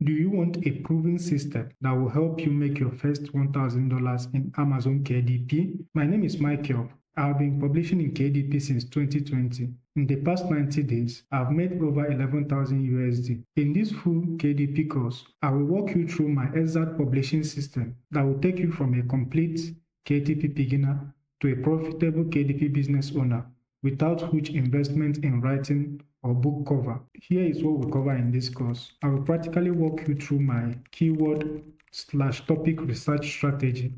Do you want a proven system that will help you make your first $1,000 in Amazon KDP? My name is Michael. I've been publishing in KDP since 2020. In the past 90 days, I've made over 11,000 USD. In this full KDP course, I will walk you through my exact publishing system that will take you from a complete KDP beginner to a profitable KDP business owner without huge investment in writing or book cover. Here is what we cover in this course. I will practically walk you through my keyword/topic research strategy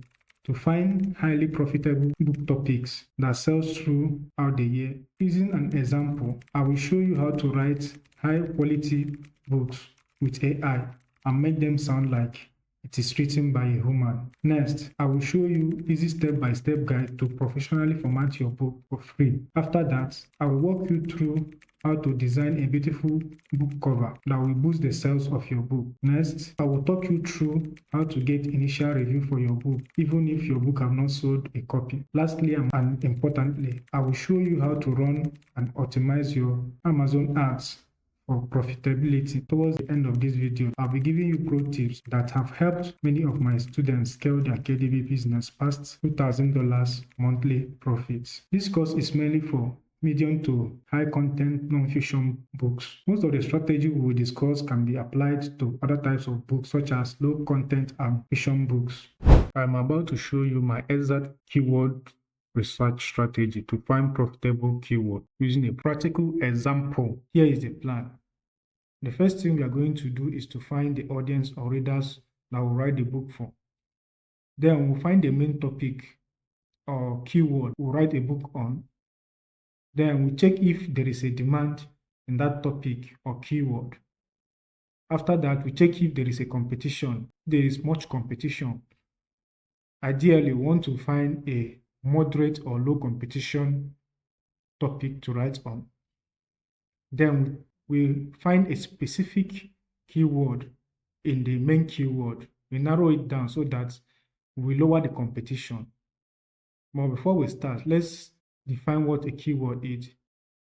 to find highly profitable book topics that sells throughout the year. Using an example, I will show you how to write high quality books with AI and make them sound like it is written by a human. Next, I will show you easy step-by-step guide to professionally format your book for free. After that, I will walk you through how to design a beautiful book cover that will boost the sales of your book. Next, I will talk you through how to get initial review for your book, even if your book have not sold a copy. Lastly and importantly, I will show you how to run and optimize your Amazon ads for profitability. Towards the end of this video, I'll be giving you pro tips that have helped many of my students scale their KDP business past $2,000 monthly profits. This course is mainly for medium to high content non-fiction books. Most of the strategy we will discuss can be applied to other types of books such as low content and fiction books. I'm about to show you my exact keyword research strategy to find profitable keyword using a practical example. Here is the plan. The first thing we are going to do is to find the audience or readers that will write the book for. Then we'll find the main topic or keyword we'll write a book on. Then we check if there is a demand in that topic or keyword. After that, we check if there is a competition. There is much competition. Ideally, we want to find a moderate or low competition topic to write on. Then we find a specific keyword in the main keyword. We narrow it down so that we lower the competition. But before we start, let's define what a keyword is.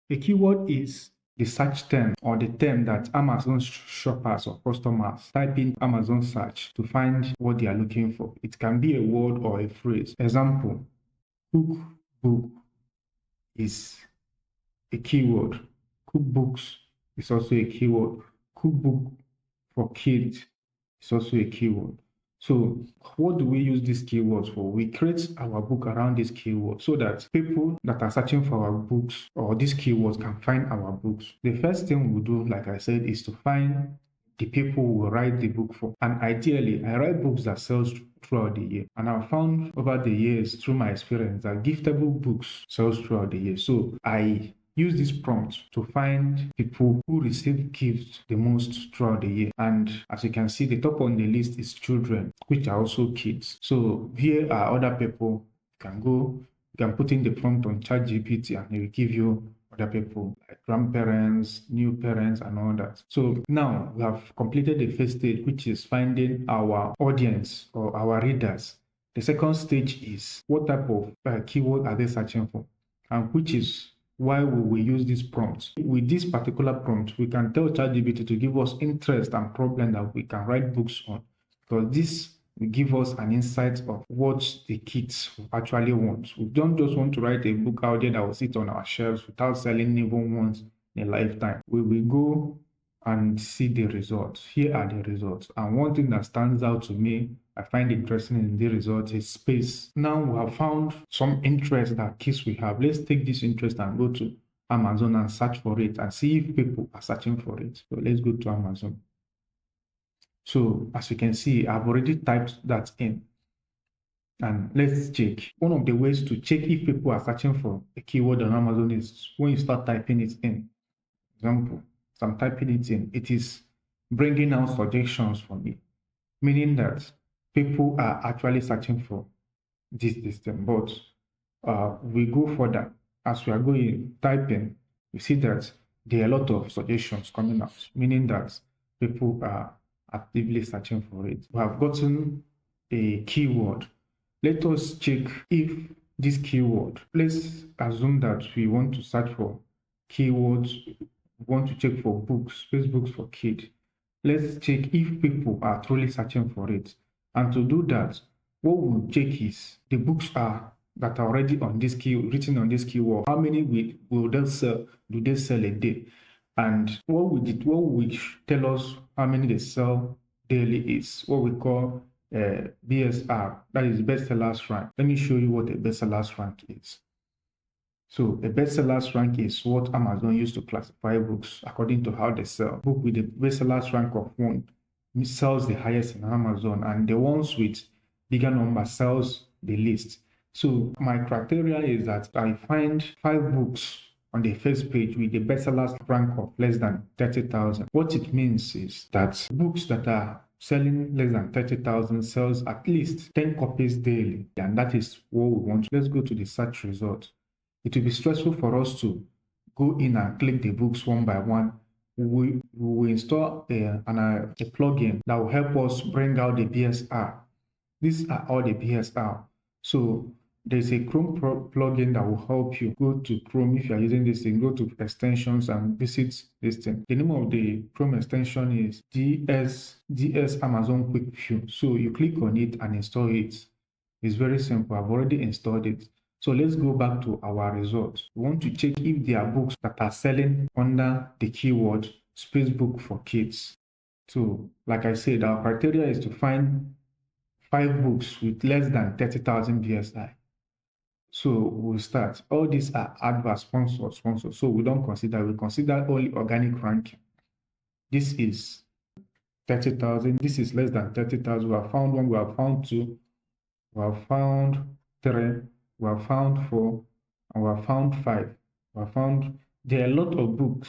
A keyword is the search term or the term that Amazon shoppers or customers type in Amazon search to find what they are looking for. It can be a word or a phrase. Example, cookbook is a keyword. Cookbooks is also a keyword. Cookbook for kids is also a keyword. So what do we use these keywords for? We create our book around these keywords so that people that are searching for our books or these keywords can find our books. The first thing we do, like I said, is to find the people who will write the book for. And ideally, I write books that sells throughout the year. And I've found over the years, through my experience, that giftable books sells throughout the year. So I use this prompt to find people who receive gifts the most throughout the year. And as you can see, the top on the list is children, which are also kids. So here are other people. You can put in the prompt on ChatGPT and it will give you other people like grandparents, new parents, and all that. So now we have completed the first stage, which is finding our audience or our readers. The second stage is what type of keyword are they searching for, and which is why we will use this prompt. With this particular prompt, we can tell ChatGPT to give us interest and problem that we can write books on, because this will give us an insight of what the kids actually want. We don't just want to write a book out there that will sit on our shelves without selling even once in a lifetime. We will go and see the results. Here are the results. And one thing that stands out to me, I find interesting in the results, is space. Now we have found some interest that kids will have. Let's take this interest and go to Amazon and search for it and see if people are searching for it. So let's go to Amazon. So as you can see, I've already typed that in. And let's check. One of the ways to check if people are searching for a keyword on Amazon is when you start typing it in. Example, so I'm typing it in. It is bringing out suggestions for me, meaning that people are actually searching for this system. But we go further. As we are going typing, we see that there are a lot of suggestions coming out, meaning that people are actively searching for it. We have gotten a keyword. Let us check if this keyword, let's assume that we want to search for keywords, we want to check for books, Facebook for kids. Let's check if people are truly searching for it. And to do that, what we'll check is the books are that are already on this key written on this keyword. How many will they sell? Do they sell a day? And what will tell us how many they sell daily is what we call BSR, that is bestsellers rank. Let me show you what a bestsellers rank is. So a bestsellers rank is what Amazon used to classify books according to how they sell. Book with the bestsellers rank of 1 sells the highest in Amazon, and the ones with bigger number sells the least. So my criteria is that I find 5 books on the first page with the bestsellers rank of less than 30,000. What it means is that books that are selling less than 30,000 sells at least 10 copies daily, and that is what we want. Let's go to the search result. It will be stressful for us to go in and click the books one by one. We will install a plugin that will help us bring out the BSR. These are all the BSR. So there's a Chrome plugin that will help you. Go to Chrome if you are using this thing, go to extensions and visit this thing. The name of the Chrome extension is DS Amazon Quick View. So you click on it and install it. It's very simple. I've already installed it. So let's go back to our results. We want to check if there are books that are selling under the keyword Spacebook for Kids. So like I said, our criteria is to find 5 books with less than 30,000 BSI. So we'll start. All these are advert sponsors. So we consider only organic ranking. This is 30,000. This is less than 30,000. We have found 1, we have found 2, we have found 3, we have found 4, and we have found 5. We have found there are a lot of books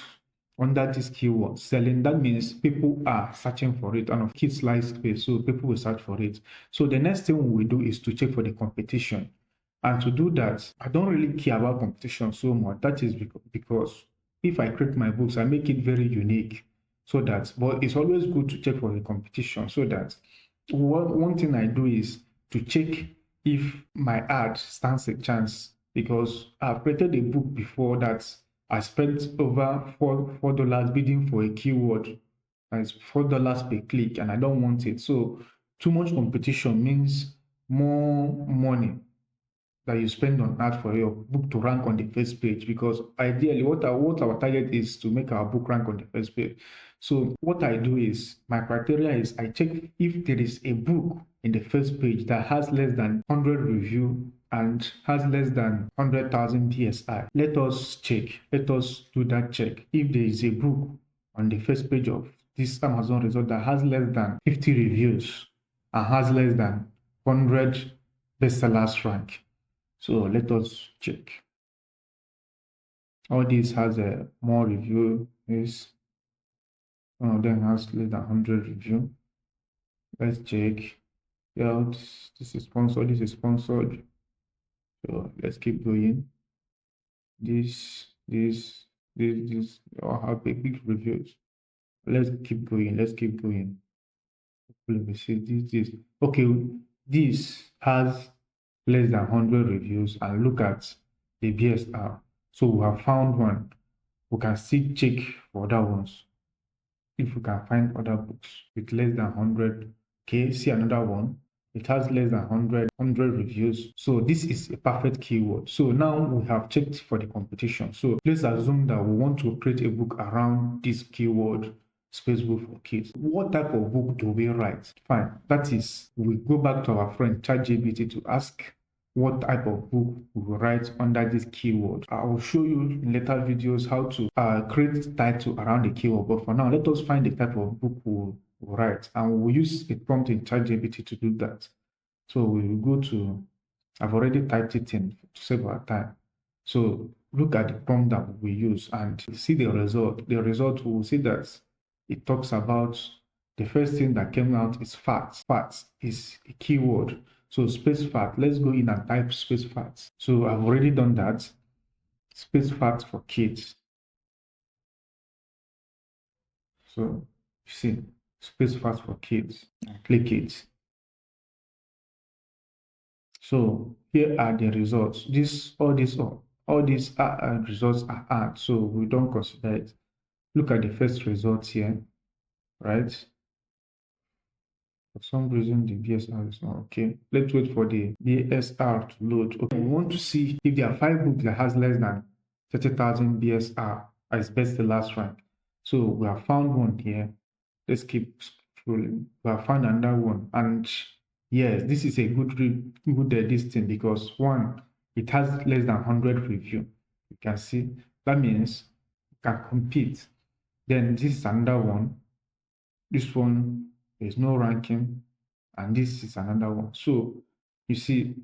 under this keyword selling. That means people are searching for it, and of kids like space, so people will search for it. So the next thing we will do is to check for the competition. And to do that, I don't really care about competition so much. That is because if I create my books, I make it very unique. So that, but it's always good to check for the competition, so that one thing I do is to check if my ad stands a chance, because I've created a book before that I spent over $4 bidding for a keyword, and it's $4 per click, and I don't want it. So too much competition means more money that you spend on ad for your book to rank on the first page, because ideally what our target is to make our book rank on the first page. So what I do is, my criteria is I check if there is a book in the first page that has less than 100 review and has less than 100,000 PSI. Let us do that check. If there is a book on the first page of this Amazon result that has less than 50 reviews and has less than 100 bestsellers rank. So let us check. All this has a more review. Is one of them has less than 100 review. Let's check. Yeah, this is sponsored. This is sponsored. So let's keep going. This all have big reviews. Let's keep going. Let me see this. Okay, this has less than 100 reviews, and look at the BSR. So we have found one. We can still check for other ones. If we can find other books with less than 100, okay, see another one. It has less than 100 reviews. So this is a perfect keyword. So now we have checked for the competition. So let's assume that we want to create a book around this keyword, Spacebook for Kids. What type of book do we write? Fine. That is, we go back to our friend ChatGPT to ask what type of book we will write under this keyword. I will show you in later videos how to create title around the keyword. But for now, let us find the type of book we'll write, and we'll use a prompt in ChatGPT to do that. So we will go to, I've already typed it in to save our time. So look at the prompt that we use and see the result. The result, we will see that it talks about, the first thing that came out is facts. Facts is a keyword. So space fact, let's go in and type space facts. So I've already done that. Space facts for kids. So you see, space facts for kids. Click it. So here are the results. All these results are add, so we don't consider it. Look at the first results here. right? For some reason, the BSR is not okay. Let's wait for the BSR to load. Okay, we want to see if there are 5 books that has less than 30,000 BSR as Bestsellers rank. So we have found one here. Let's keep scrolling. We have found another one, and yes, this is a good this thing because one, it has less than 100 review. You can see that means you can compete. Then this is another one. This one, there's no ranking, and this is another one. So you see,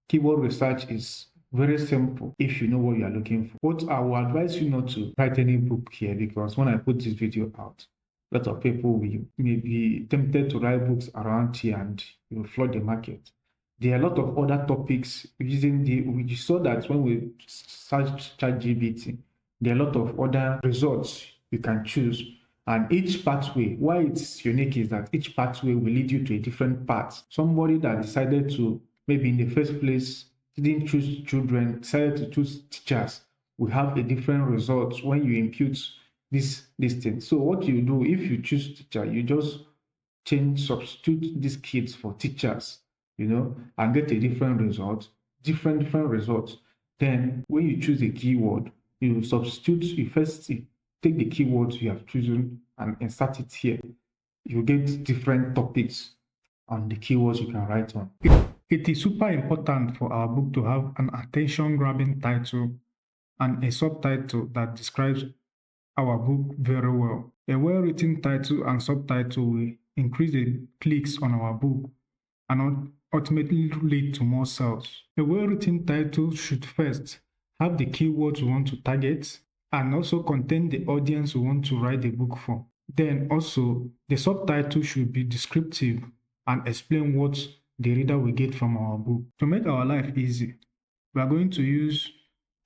keyword research is very simple if you know what you are looking for. But I will advise you not to write any book here because when I put this video out, a lot of people may be tempted to write books around here and you will flood the market. There are a lot of other topics using we saw that when we search ChatGPT, there are a lot of other results you can choose. And each pathway, why it's unique is that each pathway will lead you to a different path. Somebody that decided to, maybe in the first place, didn't choose children, decided to choose teachers, will have a different result when you impute this thing. So what you do, if you choose teacher, you just substitute these kids for teachers, and get a different result, different results. Then when you choose a keyword, you substitute, you first take the keywords you have chosen and insert it here. You get different topics on the keywords you can write on. It is super important for our book to have an attention-grabbing title and a subtitle that describes our book very well. A well-written title and subtitle will increase the clicks on our book and ultimately lead to more sales. A well-written title should first have the keywords we want to target and also contain the audience we want to write the book for. Then also, the subtitle should be descriptive and explain what the reader will get from our book. To make our life easy, we are going to use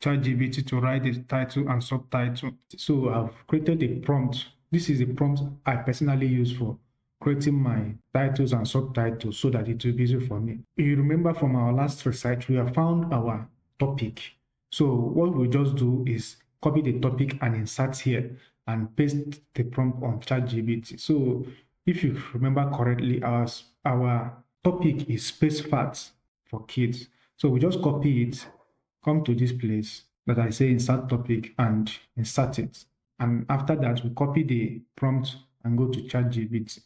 ChatGPT to write the title and subtitle. So I've created a prompt. This is a prompt I personally use for creating my titles and subtitles so that it will be easy for me. If you remember from our last research, we have found our topic. So what we just do is copy the topic and insert here and paste the prompt on ChatGPT. So if you remember correctly, our topic is space facts for kids. So we just copy it, come to this place that I say insert topic and insert it. And after that, we copy the prompt and go to ChatGPT.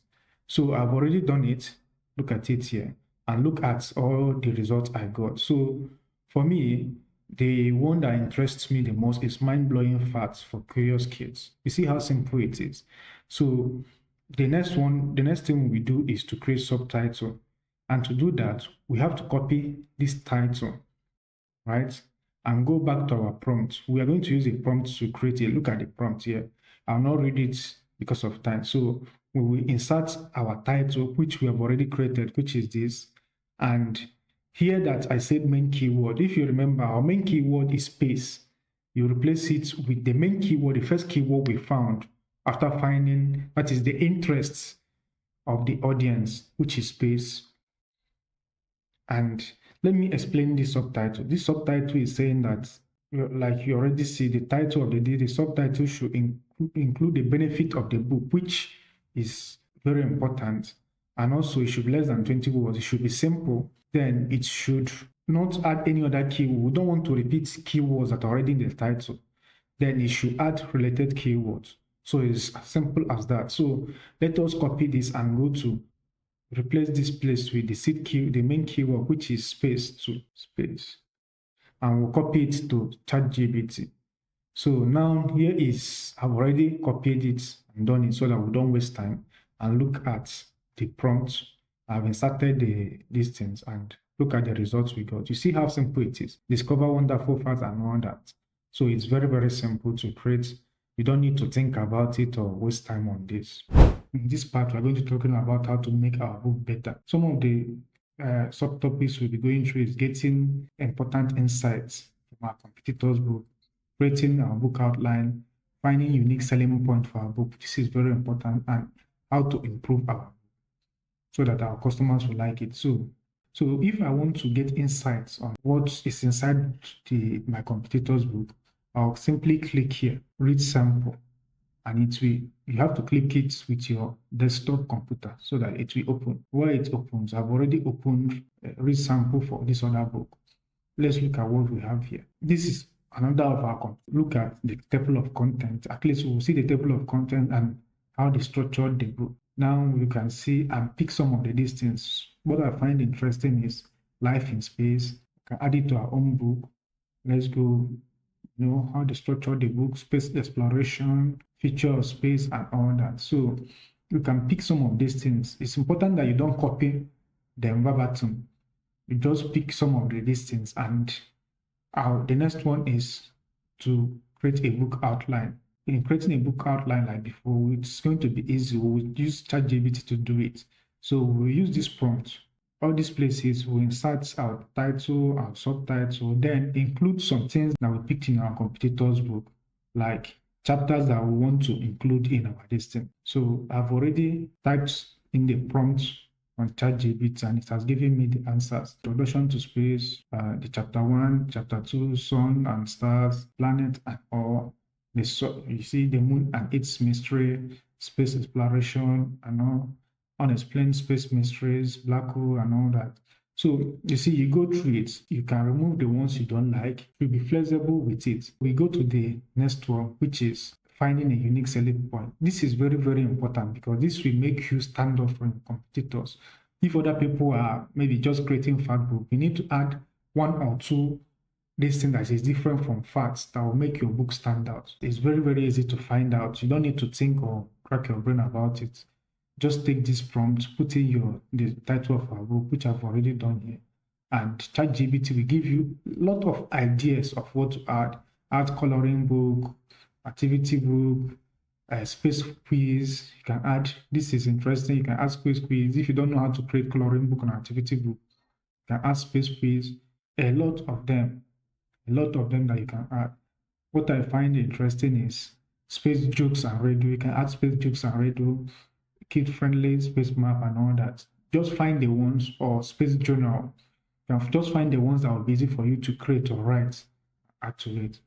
So I've already done it. Look at it here and look at all the results I got. So for me, the one that interests me the most is mind-blowing facts for curious kids. You see how simple it is. So the next thing we do is to create subtitle. And to do that, we have to copy this title, right? And go back to our prompt. We are going to use a prompt to create it. Look at the prompt here. I'll not read it because of time. So we will insert our title, which we have already created, which is this. And here that I said main keyword. If you remember, our main keyword is space. You replace it with the main keyword, the first keyword we found after finding, that is the interests of the audience, which is space. And let me explain this subtitle. This subtitle is saying that, like you already see, the title of the subtitle should include the benefit of the book, which is very important. And also, it should be less than 20 words. It should be simple. Then it should not add any other keyword. We don't want to repeat keywords that are already in the title. Then it should add related keywords. So it's as simple as that. So let us copy this and go to replace this place with the main keyword, which is space to space. And we'll copy it to ChatGPT. So now here is, I've already copied it and done it so that we don't waste time. And look at the prompt. I've inserted these things and look at the results we got. You see how simple it is. Discover wonderful facts and all that. So it's very, very simple to create. You don't need to think about it or waste time on this. In this part, we're going to be talking about how to make our book better. Some of the subtopics we'll be going through is getting important insights from our competitors' book, creating our book outline, finding unique selling point for our book. This is very important, and how to improve our book so that our customers will like it. So if I want to get insights on what is inside my competitor's book, I'll simply click here, read sample. and you have to click it with your desktop computer so that it will open. While it opens, I've already opened a read sample for this other book. Let's look at what we have here. This is another of our, look at the table of content. At least we'll see the table of content and how they structured the book. Now you can see and pick some of the distance. What I find interesting is life in space. We can add it to our own book. Let's go, how they structure the book, space exploration, feature of space, and all that. So you can pick some of these things. It's important that you don't copy them verbatim. You just pick some of these things, and the next one is to create a book outline. In creating a book outline like before, it's going to be easy. We'll use ChatGPT to do it. So we'll use this prompt. All these places we insert our title, our subtitle, then include some things that we picked in our competitor's book, like chapters that we want to include in our listing. So I've already typed in the prompt on ChatGPT, and it has given me the answers. Introduction to space, the chapter 1, chapter 2, sun and stars, planet and all. You see the moon and its mystery, space exploration and all, unexplained space mysteries, black hole and all that. So you see, you go through it, you can remove the ones you don't like, you'll be flexible with it. We go to the next one, which is finding a unique selling point. This is very, very important because this will make you stand out from competitors. If other people are maybe just creating fact book, you need to add one or two this thing that is different from facts that will make your book stand out. It's very, very easy to find out. You don't need to think or crack your brain about it. Just take this prompt, put in the title of our book, which I've already done here, and ChatGPT will give you a lot of ideas of what to add. Add coloring book, activity book, space quiz. You can add, this is interesting, you can add space quiz. If you don't know how to create coloring book and activity book, you can add space quiz. A lot of them that you can add. What I find interesting is space jokes and radio. You can add space jokes and radio, kid-friendly space map and all that. Just find the ones, or space journal. You can just find the ones that will be easy for you to create or write, add to it.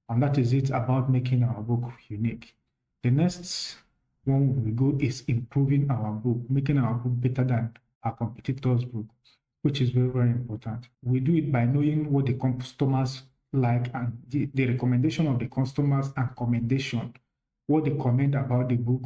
And that is it about making our book unique. The next one we go is improving our book, making our book better than our competitors' book, which is very, very important. We do it by knowing what the customers like and the recommendation of the customers and commendation, what they comment about the book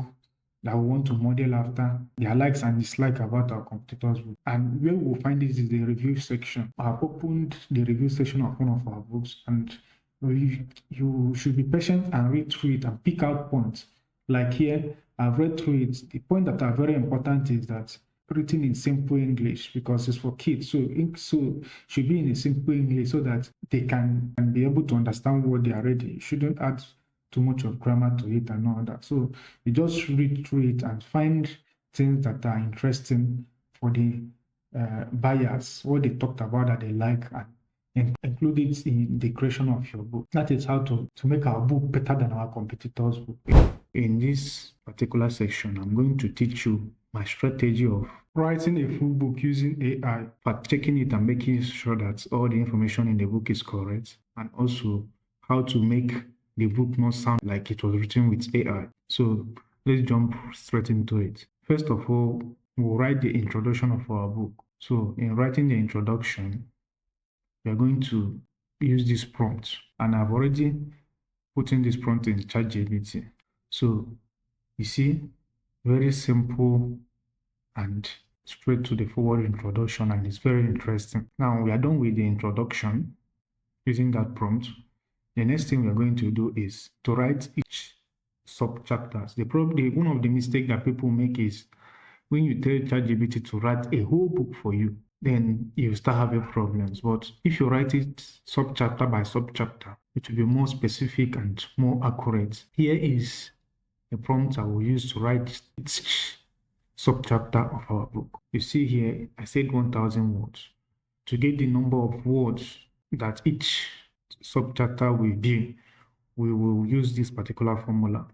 that we want to model after, their likes and dislikes about our competitors' book. And where we'll find this is the review section. I've opened the review section of one of our books, and you should be patient and read through it and pick out points. Like here, I've read through it. The point that are very important is that written in simple English, because it's for kids. So should be in a simple English so that they can be able to understand what they are reading. You shouldn't add too much of grammar to it and all that. So you just read through it and find things that are interesting for the buyers, what they talked about that they like, and include it in the creation of your book. That is how to make our book better than our competitors' book. In this particular section, I'm going to teach you my strategy of writing a full book using AI, but checking it and making sure that all the information in the book is correct, and also how to make the book not sound like it was written with AI. So let's jump straight into it. First of all, we'll write the introduction of our book. So in writing the introduction, we are going to use this prompt, and I've already put in this prompt in ChatGPT. So you see, very simple and straight to the forward introduction, and it's very interesting. Now we are done with the introduction using that prompt. The next thing we are going to do is to write each sub-chapters. One of the mistakes that people make is when you tell ChatGPT to write a whole book for you, then you start having problems. But if you write it sub-chapter by sub-chapter, it will be more specific and more accurate. Here is the prompt I will use to write each sub-chapter of our book. You see here, I said 1,000 words. To get the number of words that each sub-chapter will be, we will use this particular formula.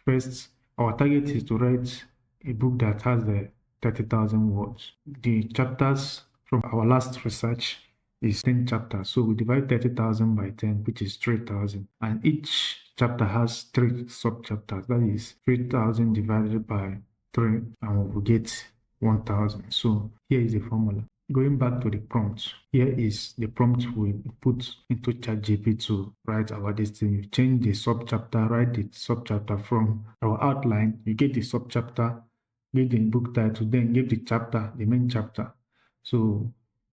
First, our target is to write a book that has 30,000 words. The chapters from our last research is 10 chapters. So we divide 30,000 by 10, which is 3,000. And each chapter has 3 sub-chapters. That is 3,000 divided by 3, and we get 1,000. So here is the formula. Going back to the prompt, here is the prompt we put into ChatGPT to write our destiny. You change the sub-chapter, write the sub-chapter from our outline. You get the sub-chapter, get the book title, then give the chapter, the main chapter. So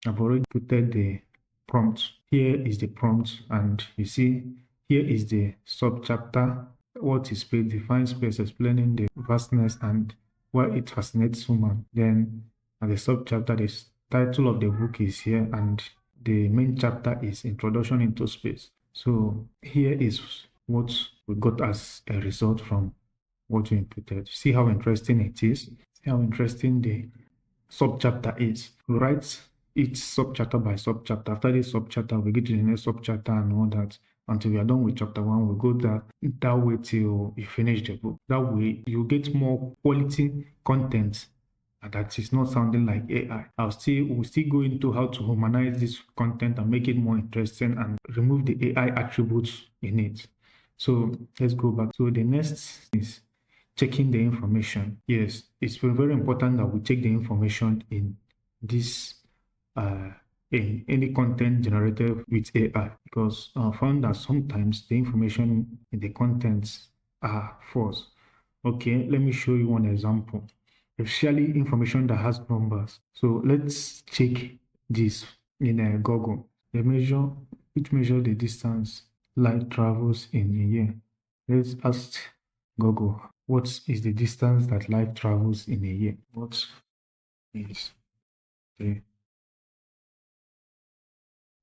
I've already put the prompt. Here is the prompt, and you see here is the sub-chapter. What is space? Define space, explaining the vastness and why it fascinates human. Then at the sub-chapter, the title of the book is here, and the main chapter is Introduction into Space. So here is what we got as a result from what we inputted. See how interesting it is? See how interesting the sub-chapter is. We write each sub-chapter by sub-chapter. After this sub-chapter, we get to the next sub-chapter and all that. Until we are done with chapter 1, we go that way till you finish the book. That way, you get more quality content that is not sounding like AI. We'll still go into how to humanize this content and make it more interesting and remove the AI attributes in it. So let's go back. So the next is checking the information. Yes, it's very important that we check the information in this in any content generated with AI, because I found that sometimes the information in the contents are false. Okay, let me show you one example. Especially information that has numbers. So let's check this in Google. Which measure the distance light travels in a year. Let's ask Google, what is the distance that light travels in a year? What is the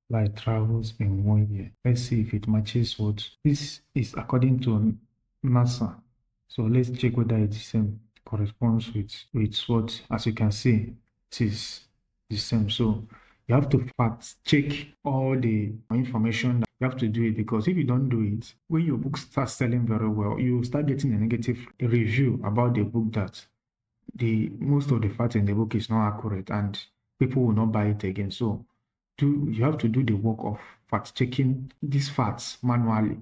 light travels in 1 year? Let's see if it matches what. This is according to NASA. So let's check whether it's the same, corresponds with what, as you can see, it is the same. So you have to fact check all the information. That you have to do it, because if you don't do it, when your book starts selling very well, you start getting a negative review about the book that most of the facts in the book is not accurate and people will not buy it again. So you have to do the work of fact checking these facts manually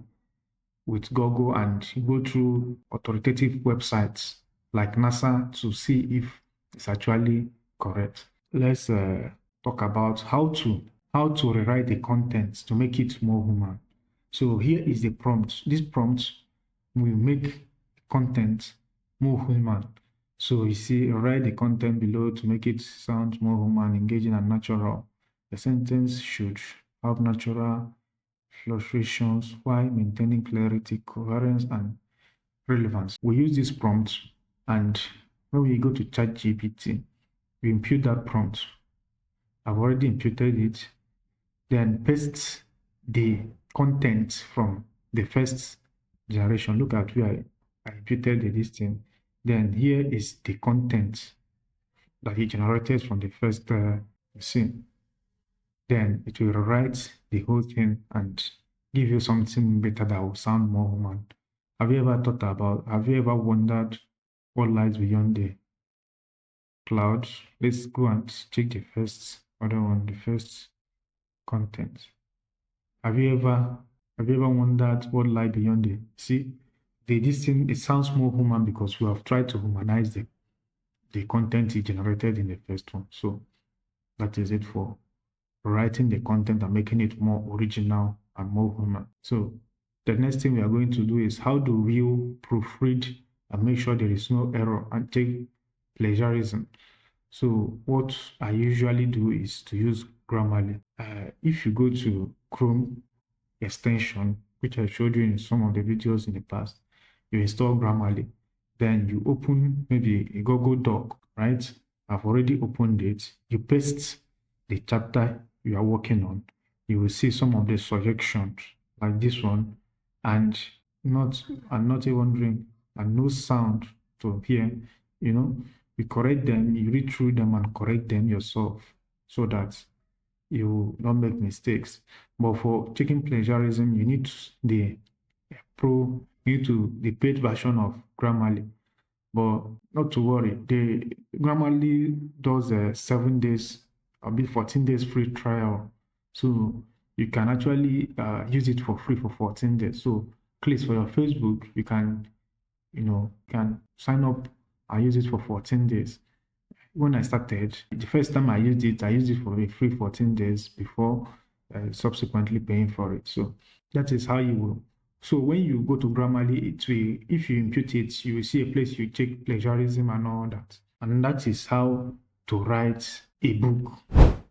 with Google and go through authoritative websites like NASA to see if it's actually correct. Let's talk about how to rewrite the content to make it more human. So here is the prompt. This prompt will make content more human. So you see, write the content below to make it sound more human, engaging, and natural. The sentence should have natural fluctuations while maintaining clarity, coherence, and relevance. We use this prompt, and when we go to ChatGPT, we impute that prompt. I've already imputed it. Then paste the content from the first generation. Look at where I imputed this thing. Then here is the content that it generated from the first scene. Then it will rewrite the whole thing and give you something better that will sound more human. Have you ever wondered what lies beyond the clouds? Let's go and check the first content. Have you ever wondered what lies beyond the see? This thing, it sounds more human because we have tried to humanize the content it generated in the first one. So that is it for writing the content and making it more original and more human. So the next thing we are going to do is how do we proofread and make sure there is no error and take plagiarism. So what I usually do is to use Grammarly. If you go to Chrome extension, which I showed you in some of the videos in the past, you install Grammarly. Then you open maybe a Google Doc, right? I've already opened it. You paste the chapter you are working on. You will see some of the suggestions like this one, and not even ring and no sound to hear. You correct them, you read through them and correct them yourself so that you don't make mistakes. But for checking plagiarism, you need the paid version of Grammarly. But not to worry, the Grammarly does a 7 days, a bit 14 days free trial. So you can actually use it for free for 14 days. So please, for your Facebook, you can, can sign up and use it for 14 days. When I started, the first time I used it for a free 14 days before subsequently paying for it. So that is how you will. So when you go to Grammarly, it will, if you impute it, you will see a place you check plagiarism and all that. And that is how to write a book.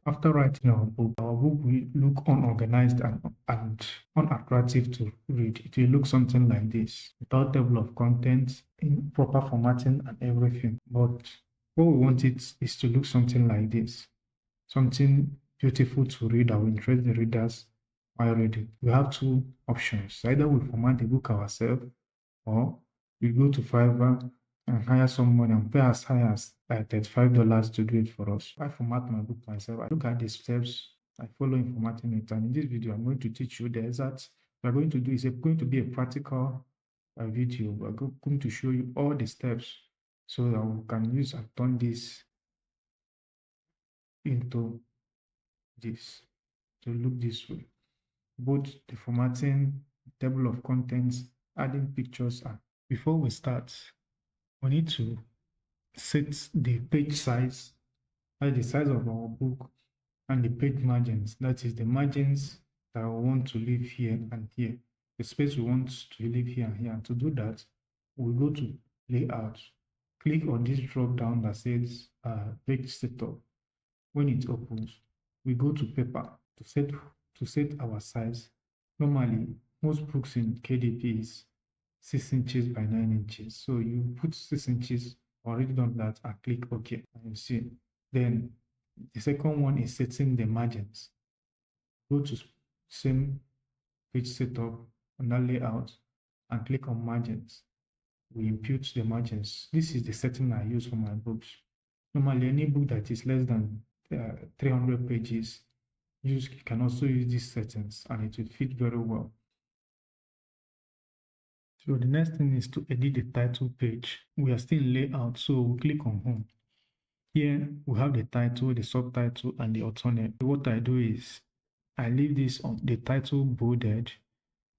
After writing our book will look unorganized and unattractive to read. It will look something like this, without table of contents, in proper formatting and everything. But what we want it is to look something like this, something beautiful to read that will interest the readers while reading. We have two options. Either we format the book ourselves, or we go to Fiverr and hire someone and pay as high as like $35 to do it for us. I format my book myself. I look at the steps, I follow in formatting it. And in this video, I'm going to teach you the exact. We're going to do is going to be a practical video. We're going to show you all the steps so that we can use and turn this into this to look this way. Both the formatting, table of contents, adding pictures. And before we start, we need to set the page size, the size of our book, and the page margins. That is the margins that we want to leave here and here, the space we want to leave here and here. And to do that, we go to layout, click on this drop down that says page setup. When it opens, we go to paper to set our size. Normally, most books in KDP is 6 inches by 9 inches. So you put 6 inches, already done that, and click OK. And you see. Then the second one is setting the margins. Go to same page setup on that layout and click on margins. We impute the margins. This is the setting I use for my books. Normally, any book that is less than 300 pages, you can also use these settings and it will fit very well. So the next thing is to edit the title page. We are still in layout, so we'll click on home. Here we have the title, the subtitle, and the author. What I do is I leave this on the title bolded,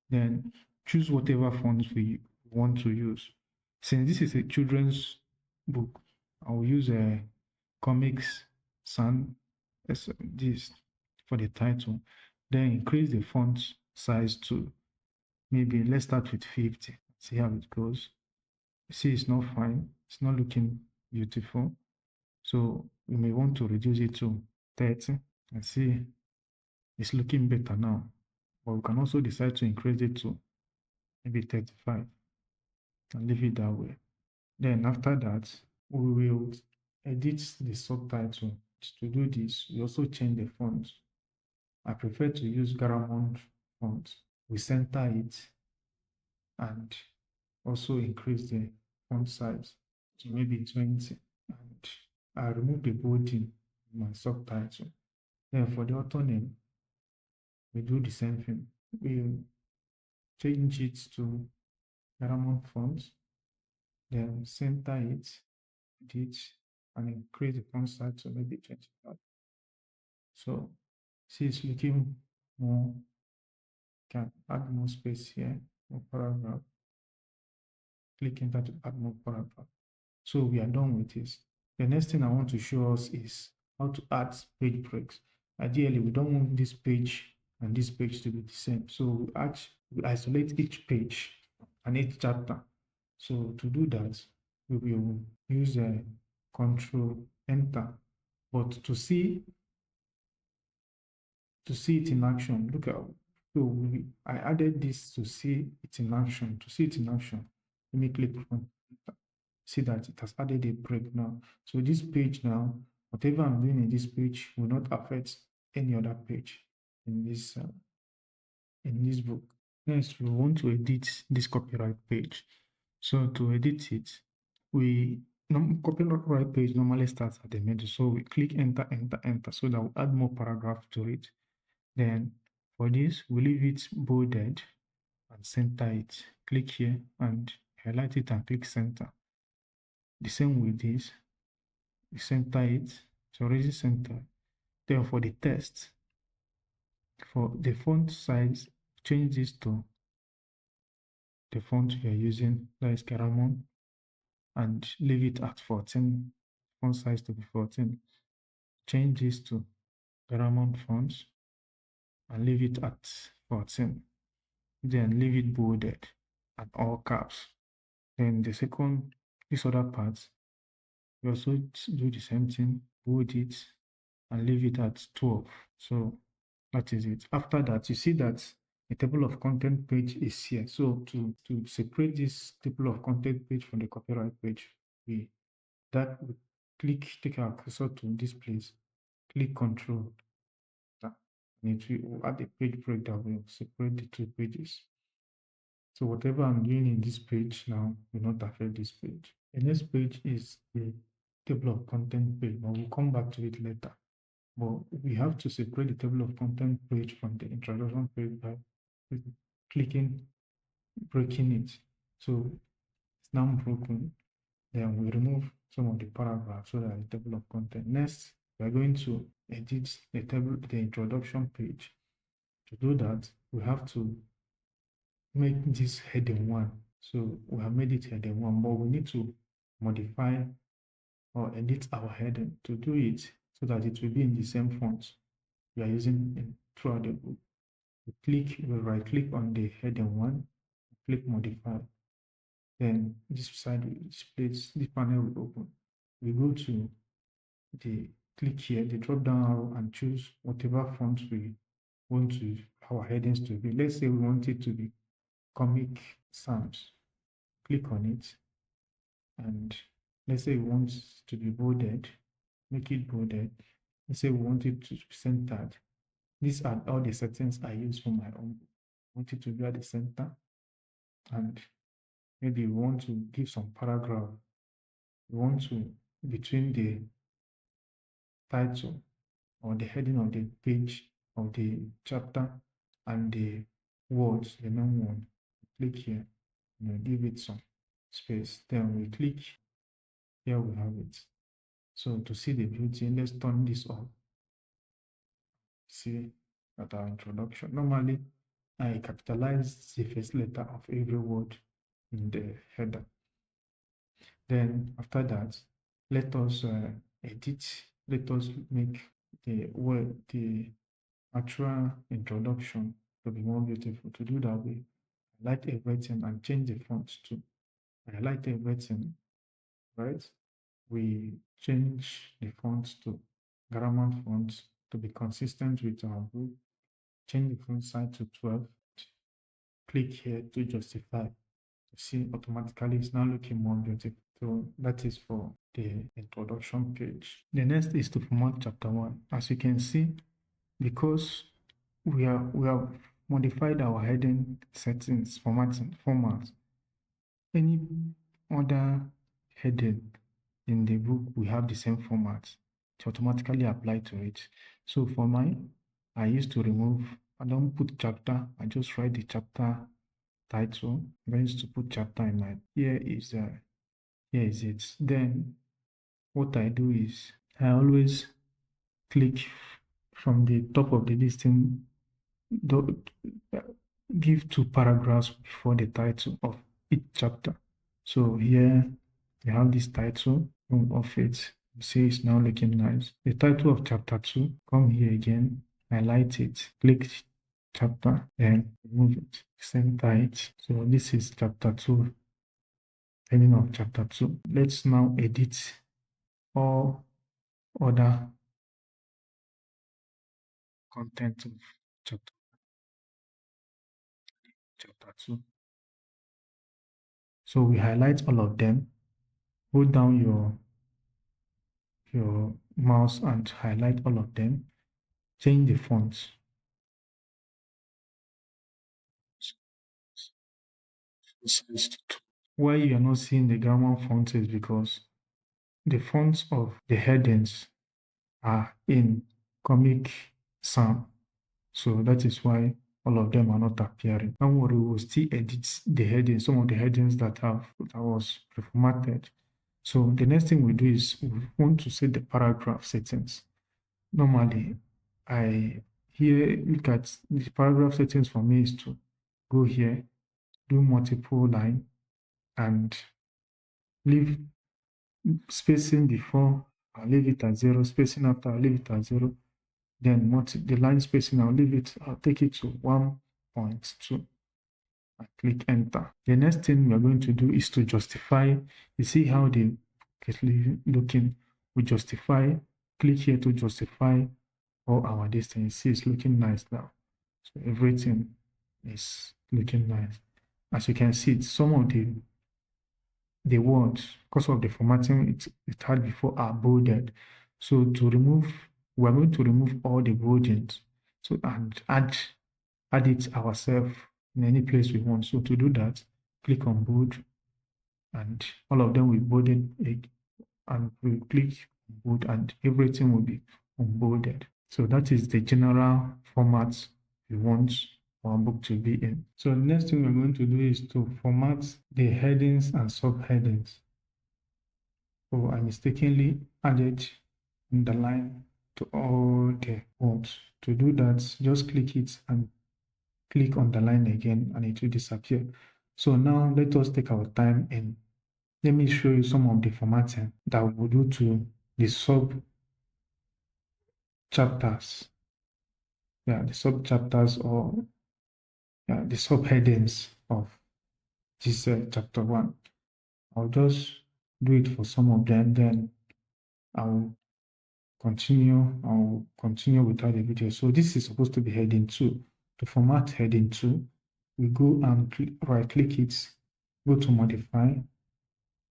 then choose whatever fonts we want to use. Since this is a children's book, I will use a Comics Sans this for the title. Then increase the font size to maybe, let's start with 50. See how it goes. See, it's not fine. It's not looking beautiful. So we may want to reduce it to 30 and see it's looking better now. But we can also decide to increase it to maybe 35 and leave it that way. Then after that, we will edit the subtitle. To do this, we also change the font. I prefer to use Garamond font. We center it and also increase the font size to maybe 20. And I remove the bolding in my subtitle. Then for the author name, we do the same thing. We change it to Paramount font, then center it, and increase the font size to maybe 25. So see, it's looking more, can add more space here, more paragraph. Click enter to add more paragraph. So we are done with this. The next thing I want to show us is how to add page breaks. Ideally, we don't want this page and this page to be the same. So we isolate each page and each chapter. So to do that, we will use a Control Enter. But to see it in action, look at, I added this to see it in action. To see it in action, let me click on Enter. See that it has added a break now. So this page now, whatever I'm doing in this page will not affect any other page in this book. Next, we want to edit this copyright page. So to edit it, copyright page normally starts at the middle. So we click enter, enter, enter, so that we add more paragraph to it. Then for this, we leave it bolded and center it. Click here and highlight it and click center. The same with this, we center it. It's already centered. Then for the text, For the font size, change this to the font you are using, that is Caramon, and leave it at 14. Font size to be 14. Change this to Caramon fonts and leave it at 14. Then leave it bolded and all caps. Then the second, this other part, you also do the same thing, bold it and leave it at 12. So that is it. After that, you see that a table of content page is here. So to separate this table of content page from the copyright page, we click, take our cursor to this place, click Control, and it will add a page break that will separate the two pages. So whatever I'm doing in this page now will not affect this page. The next page is the table of content page, but we'll come back to it later. But we have to separate the table of content page from the introduction page by breaking it. So it's now broken. Then we remove some of the paragraphs so that the table of content. Next, we are going to edit the introduction page. To do that, we have to make this heading 1. So we have made it heading 1, but we need to modify or edit our heading to do it so that it will be in the same font we are using throughout the book. We right click on the heading 1, click modify. Then this panel will open. We go to click here, the drop down arrow, and choose whatever font we want our headings to be. Let's say we want it to be Comic Sans. Click on it, and let's say we want to be bolded, make it bolded. Let's say we want it to be centered. These are all the settings I use for my own book. I want it to be at the center, and maybe we want to give some paragraph. We want to, between the title or the heading of the page of the chapter and the words, the main one, click here, give it some space. Then we click here, we have it. So to see the beauty, let's turn this off. See that our introduction. Normally, I capitalize the first letter of every word in the header. Then after that, let us edit. Let us make the actual introduction to be more beautiful. To do that, we highlight everything and change the font to highlight everything, right? We change the font to Garamond font to be consistent with our book. Change the font size to 12. Click here to justify. See, automatically it's now looking more beautiful. So that is for the introduction page. The next is to format chapter 1. As you can see, because we have modified our heading settings, format, any other heading in the book, we have the same format to automatically apply to it. So for mine, I used to remove, I don't put chapter, I just write the chapter title. I'm going to put chapter in my, here is it. Then what I do is I always click from the top of the listing, give 2 paragraphs before the title of each chapter. So here we have this title of it. See, it's now looking nice. The title of chapter 2, come here again, highlight it, click chapter, then remove it, center it. So this is chapter 2, ending of chapter 2. Let's now edit all other content of chapter 2. So we highlight all of them, hold down your mouse and highlight all of them, change the fonts. Why you are not seeing the grammar font is because the fonts of the headings are in Comic Sans. So that is why all of them are not appearing. Don't worry, we will still edit the headings, some of the headings that was reformatted. So the next thing we do is we want to set the paragraph settings. Normally, I here, look at the paragraph settings for me is to go here, do multiple line, and leave spacing before, I'll leave it at 0, spacing after, I'll leave it at 0. Then the line spacing, I'll take it to 1.2 and click enter. The next thing we are going to do is to justify. You see how the looking, we justify, click here to justify all our distance. See, it's looking nice now. So everything is looking nice. As you can see, some of the words, because of the formatting it had before, are bolded. So to remove, we're going to remove all the boldings. So and add it ourselves in any place we want. So to do that, click on bold, and all of them will bolded, and we click on bold, and everything will be unbolded. So that is the general format we want our book to be in. So the next thing we're going to do is to format the headings and subheadings. So I mistakenly added underline to all the words. To do that, just click it and click underline again, and it will disappear. So now let us take our time and let me show you some of the formatting that we will do to the sub chapters. Yeah, the sub chapters, or the subheadings of this chapter 1. I'll just do it for some of them, then I'll continue without the video. So this is supposed to be heading 2. To format heading 2, we go and right click it, go to modify,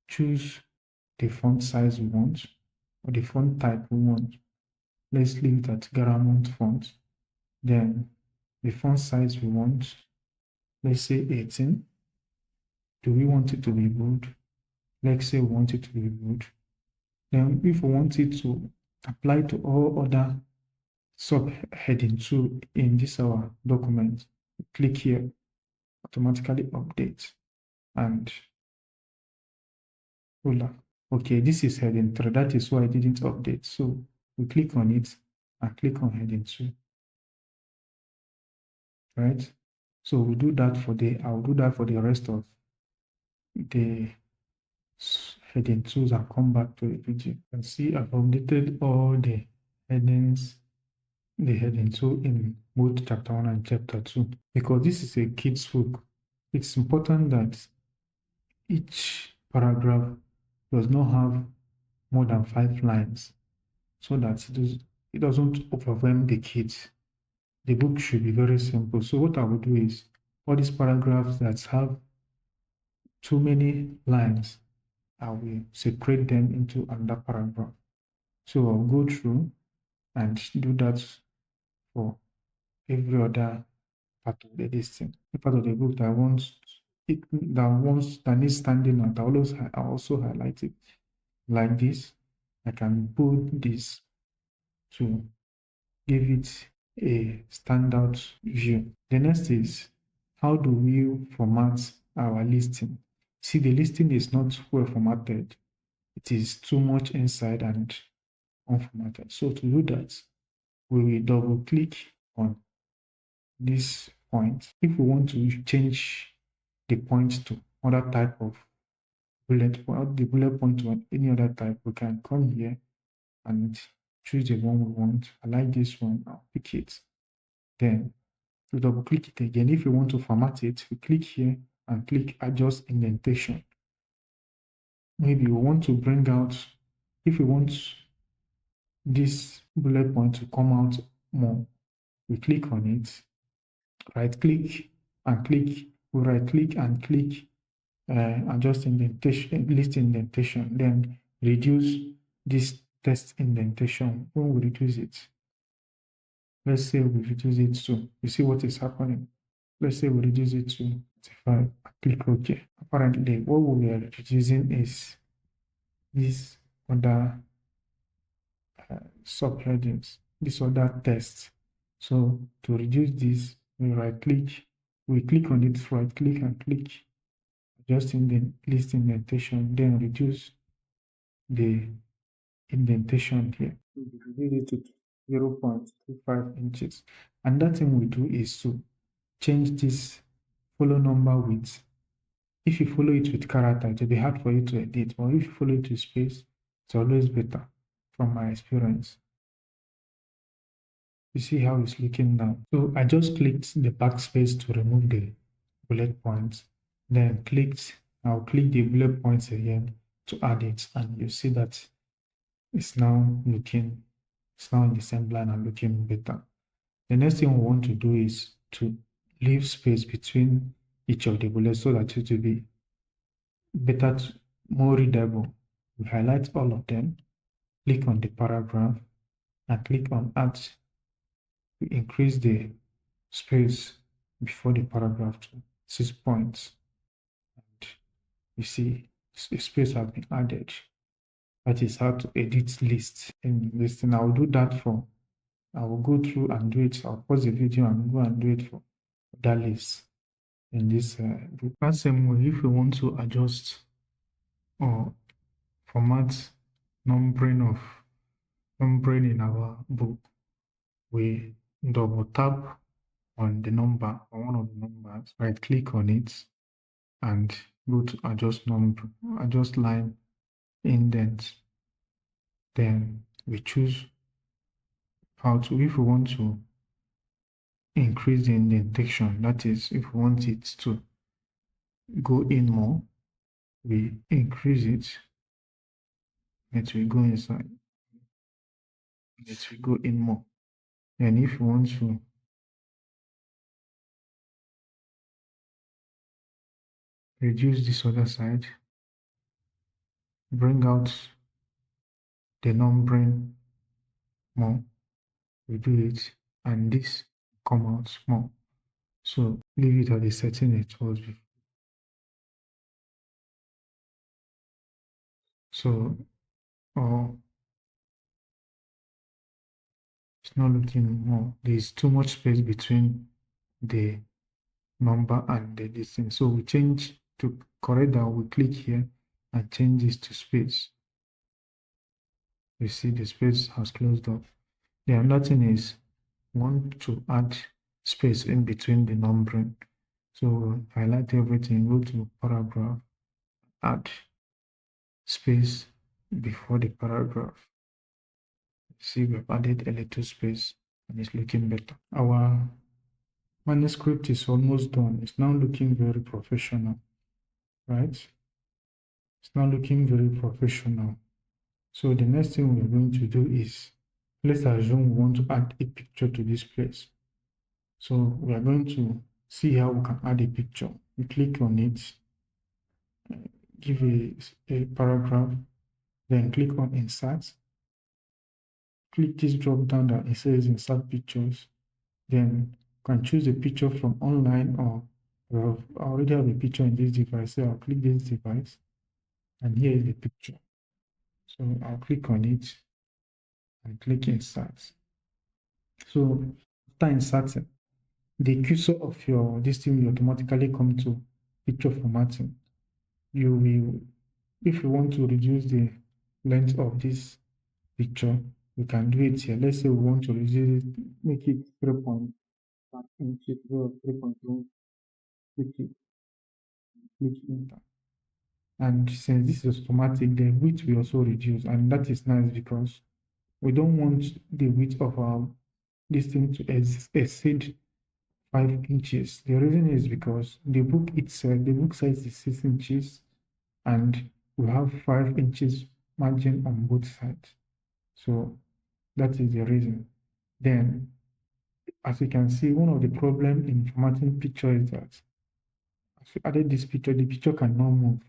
choose the font size we want, or the font type we want. Let's leave it at Garamond font. Then the font size we want, let's say 18. Do we want it to be bold? Let's say we want it to be bold. Then if we want it to apply to all other subheading 2 in this our document, click here, automatically update, and voila. Okay, this is heading 3. That is why I didn't update. So we click on it and click on heading 2. Right? So we do that I'll do that for the rest of the heading 2s and come back to the video. You can see I've updated all the headings, the heading 2 in both chapter 1 and chapter 2. Because this is a kid's book, it's important that each paragraph does not have more than 5 lines, so that it doesn't overwhelm the kids. The book should be very simple. So what I will do is, all these paragraphs that have too many lines, I will separate them into another paragraph. So I'll go through and do that for every other part of the listing. The part of the book that needs standing out, I also highlight it like this. I can bold this to give it a standout view. The next is, how do we format our listing? See, the listing is not well formatted. It is too much inside and unformatted. So to do that, we will double click on this point. If we want to change the point to other type of bullet point, the bullet point to any other type, we can come here and choose the one we want. I like this one, I'll pick it. Then we double click it again. If we want to format it, we click here and click adjust indentation. Maybe we want to bring out, if we want this bullet point to come out more, we click on it, right click and click, we right click and click adjust indentation, list indentation, then reduce this text indentation. When we reduce it, let's say we reduce it to, you see what is happening. Let's say we reduce it to 25, click OK. Apparently, what we are reducing is this other subheadings, this other text. So to reduce this, we right click, we click on it, right click and click adjust in the list indentation, then reduce the indentation here. We reduce it to 0.25 inches. And that thing we do is to change this follow number with, if you follow it with character, it will be hard for you to edit, but if you follow it with space, it's always better from my experience. You see how it's looking now. So I just clicked the backspace to remove the bullet points, then I'll click the bullet points again to add it, and you see that it's now looking, it's now in the same line and looking better. The next thing we want to do is to leave space between each of the bullets so that it will be better, more readable. We highlight all of them, click on the paragraph, and click on Add to increase the space before the paragraph to 6 points. And you see, a space has been added. That is how to edit lists in listing. I will do that for, I will go through and do it. I'll pause the video and go and do it for that list in this book. That same way, if you want to adjust or format numbering of numbering in our book, we double tap on the number, on one of the numbers, right click on it and go to adjust number, adjust line indent. Then we choose how to, if we want to increase the indentation, that is, if we want it to go in more, we increase it, it will go inside, it will go in more. And if we want to reduce this other side, bring out the numbering more, we do it, and this come out more. So leave it at the setting it was before. So, or it's not looking more. There's too much space between the number and the distance. So we change to correct that. We click here and change this to space. You see the space has closed up. The another thing is want to add space in between the numbering. So highlight everything, go to paragraph, add space before the paragraph. See, we've added a little space and it's looking better. Our manuscript is almost done. It's now looking very professional, right? It's now looking very professional. So the next thing we're going to do is, let's assume we want to add a picture to this place. So we are going to see how we can add a picture. We click on it, give a paragraph, then click on Insert. Click this drop down that it says Insert Pictures. Then you can choose a picture from online, or I already have a picture in this device, so I'll click this device, and here is the picture. So I'll click on it and click Insert. So after inserting, the cursor of your this thing will automatically come to picture formatting. You will, if you want to reduce the length of this picture, we can do it here. Let's say we want to reduce it, make it 3.5 inches or 3.1, click it, click enter. And since this is automatic, the width will also reduce, and that is nice because we don't want the width of our this thing to exceed 5 inches. The reason is because the book itself, the book size is 6 inches, and we have 5 inches margin on both sides. So that is the reason. Then, as you can see, one of the problems in formatting picture is that as we added this picture, the picture cannot move.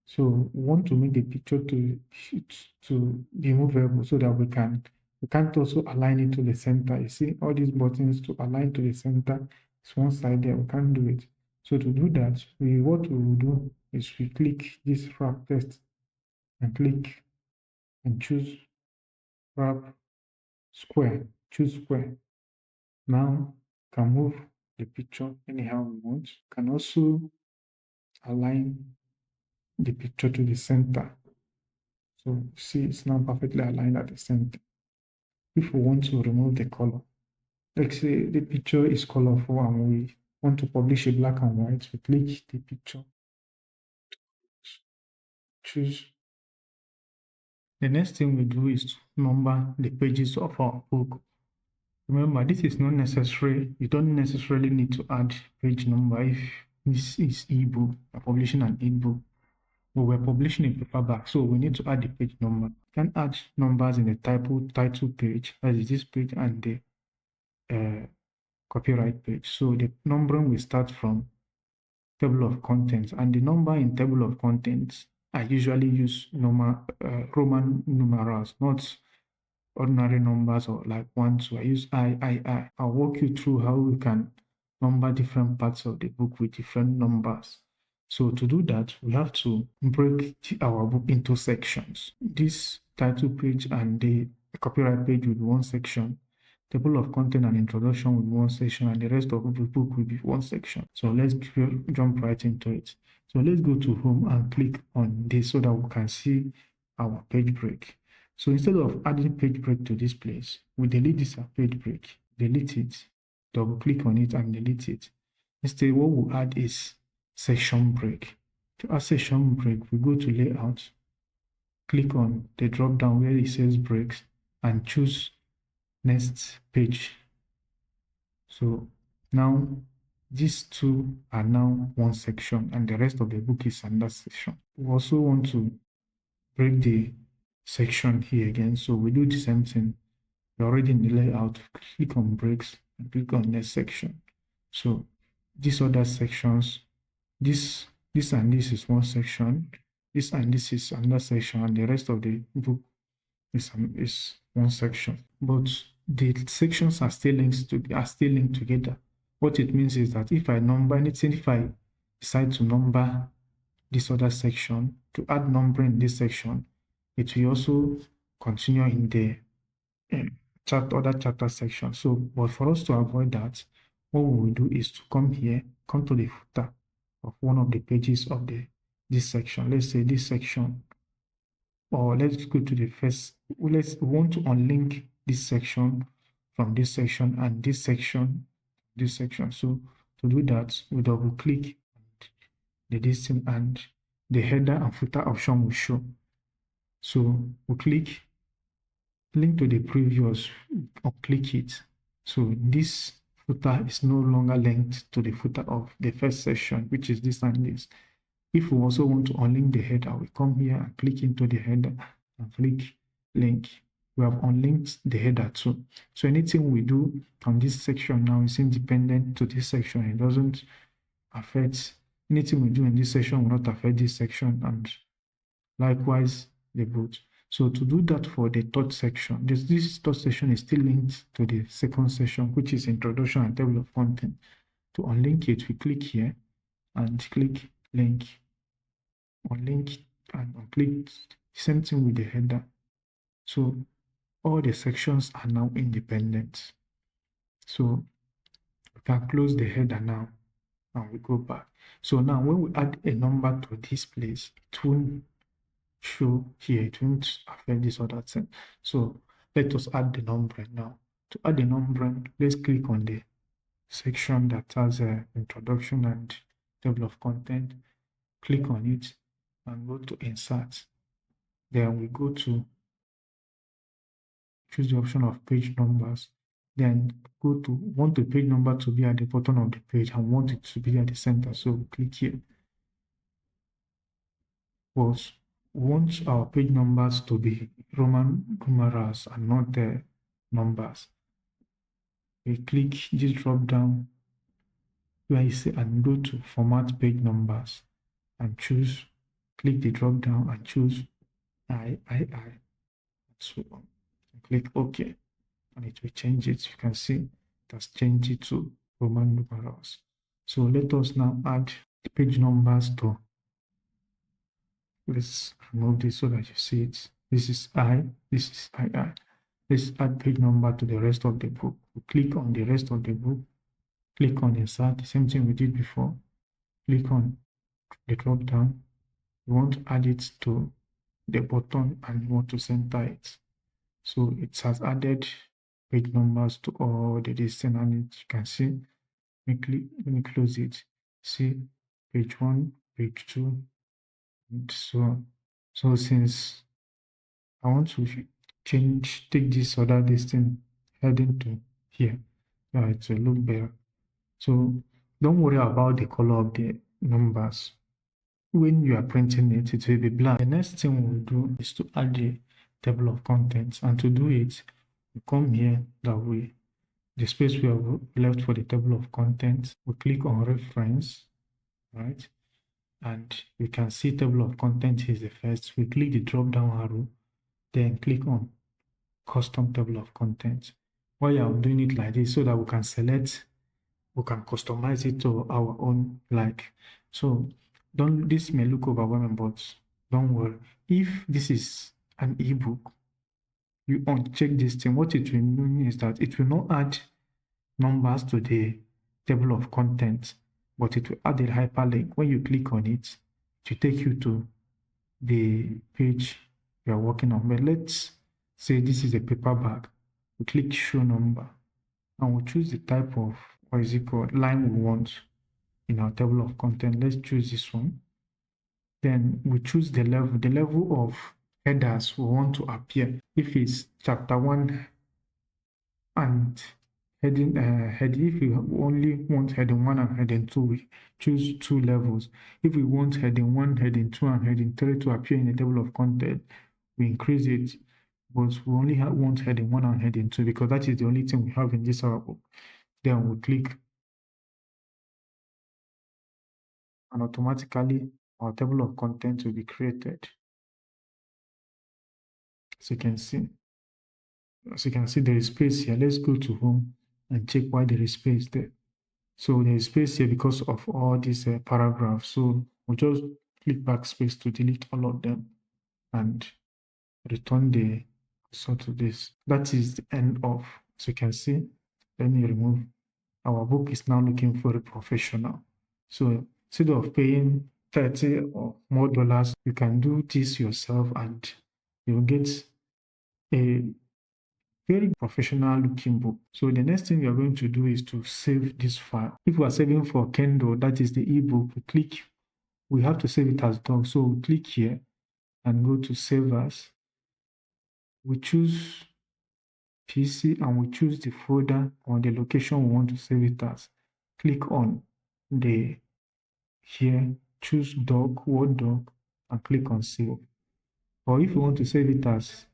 So we want to make the picture to be movable so that we can't also align it to the center. You see all these buttons to align to the center. It's one side there, we can't do it. So to do that, what we will do is we click this wrap text and click and choose wrap square, choose square. Now can move the picture anyhow we want. Can also align the picture to the center. So see, it's now perfectly aligned at the center. If we want to remove the color, let's say the picture is colorful and we want to publish a black and white, we click the picture, choose. The next thing we do is to number the pages of our book. Remember, this is not necessary. You don't necessarily need to add page number if this is ebook, we're publishing an ebook. But we're publishing a paperback, so we need to add the page number. You can add numbers in the title page, that is this page, and the copyright page. So the numbering will start from table of contents, and the number in table of contents, I usually use Roman numerals, not ordinary numbers or like 1, 2. I use I. I'll walk you through how we can number different parts of the book with different numbers. So to do that, we have to break our book into sections. This title page and the copyright page will be one section. Table of content and introduction will be one section, and the rest of the book will be one section. So let's jump right into it. So let's go to home and click on this so that we can see our page break. So instead of adding page break to this place, we delete this page break, delete it, double click on it and delete it. Instead, what we'll add is section break. To add section break, we go to layout, click on the drop down where it says breaks and choose next page. So now these two are now one section and the rest of the book is another section. We also want to break the section here again, so we do the same thing. We're already in the layout, click on breaks and click on next section. So these other sections, this and this is one section, this and this is another section, and the rest of the book is one section. But the sections are still linked together. What it means is that if I number anything, if I decide to number this other section, to add numbering in this section, it will also continue in the other chapter section. So, but for us to avoid that, what we will do is to come here, come to the footer of one of the pages of this section. Let's say this section, or let's go to the first. We want to unlink this section from this section and this section. So to do that, we double click the distance and the header and footer option will show. So we click link to the previous or click it. So this footer is no longer linked to the footer of the first section, which is this and this. If we also want to unlink the header, we come here and click into the header and click link. We have unlinked the header too. So anything we do on this section now is independent to this section. It doesn't affect anything we do in this section will not affect this section, and likewise the boot. So to do that for the third section, this third section is still linked to the second section, which is introduction and table of content. To unlink it, we click here and click link, unlink and unclick. Same thing with the header. So all the sections are now independent. So we can close the header now and we go back. So now when we add a number to this place, it won't show here, it won't affect this other thing. So let us add the numbering now. To add the numbering, let's click on the section that has an introduction and table of content. Click on it and go to insert. Then we go to choose the option of page numbers. Then go to want the page number to be at the bottom of the page and want it to be at the center. So we click here. But we want our page numbers to be Roman numerals and not the numbers. We click this drop down where you see and go to format page numbers and choose, click the drop down and choose I, so on. Click OK and it will change it. You can see it has changed it to Roman numerals. So let us now add the page numbers to, let's remove this so that you see it. This is I, this is I. Let's add page number to the rest of the book. We click on the rest of the book, click on insert, the same thing we did before. Click on the drop down. We want to add it to the bottom and we want to center it. So it has added page numbers to all the distance, and you can see, let me close it. See page 1, page 2, and so on. So since I want to take this other distance heading to here, it will look better. So don't worry about the color of the numbers. When you are printing it, it will be black. The next thing we'll do is to add the table of contents, and to do it, we come here that way. The space we have left for the table of contents, we click on reference, right? And we can see table of contents is the first. We click the drop down arrow, then click on custom table of contents. Why I'm doing it like this, so that we can select, we can customize it to our own like. So this may look overwhelming, but don't worry. If this is an ebook, you uncheck this thing, what it will mean is that it will not add numbers to the table of contents, but it will add a hyperlink. When you click on it, it will take you to the page you are working on. But let's say this is a paperback. We click show number, and we'll choose the type of, what is it called, line we want in our table of content. Let's choose this one. Then we choose the level of headers we want to appear. If it's chapter 1 and heading, if we only want heading 1 and heading 2, we choose 2 levels. If we want heading 1, heading 2, and heading 3 to appear in the table of content, we increase it, but we only want heading 1 and heading 2 because that is the only thing we have in this our book. Then we click, and automatically our table of content will be created. So you can see, as you can see, there is space here. Let's go to home and check why there is space there. So there is space here because of all these paragraphs. So we'll just click backspace to delete all of them and return the result to this. That is the end of. So you can see, let me remove. Our book is now looking very professional. So instead of paying $30 or more, you can do this yourself, and you'll get a very professional looking book. So the next thing we are going to do is to save this file. If we are saving for Kindle, that is the ebook, we have to save it as doc. So we click here and go to save as. We choose PC and we choose the folder or the location we want to save it as. Click on the here, choose doc, Word doc, and click on save. Or if you want to save it as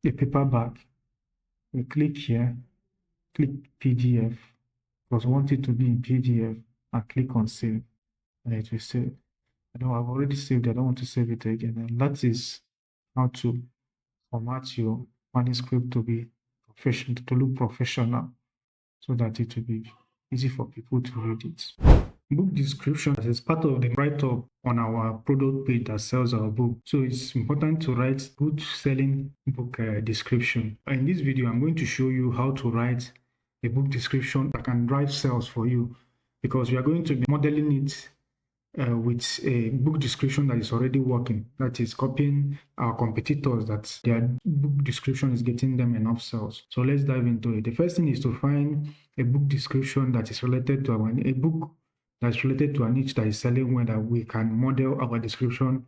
a paperback, we click here, click PDF, because we want it to be in PDF, and click on save, and it will save. I know I've already saved it, I don't want to save it again. And that is how to format your manuscript to be professional, to look professional, so that it will be easy for people to read it. Book description is part of the write-up on our product page that sells our book. So it's important to write good selling book description. In this video, I'm going to show you how to write a book description that can drive sales for you, because we are going to be modeling it with a book description that is already working, that is copying our competitors, that their book description is getting them enough sales. So let's dive into it. The first thing is to find a book description that is related to a book that's related to a niche that is selling, where that we can model our description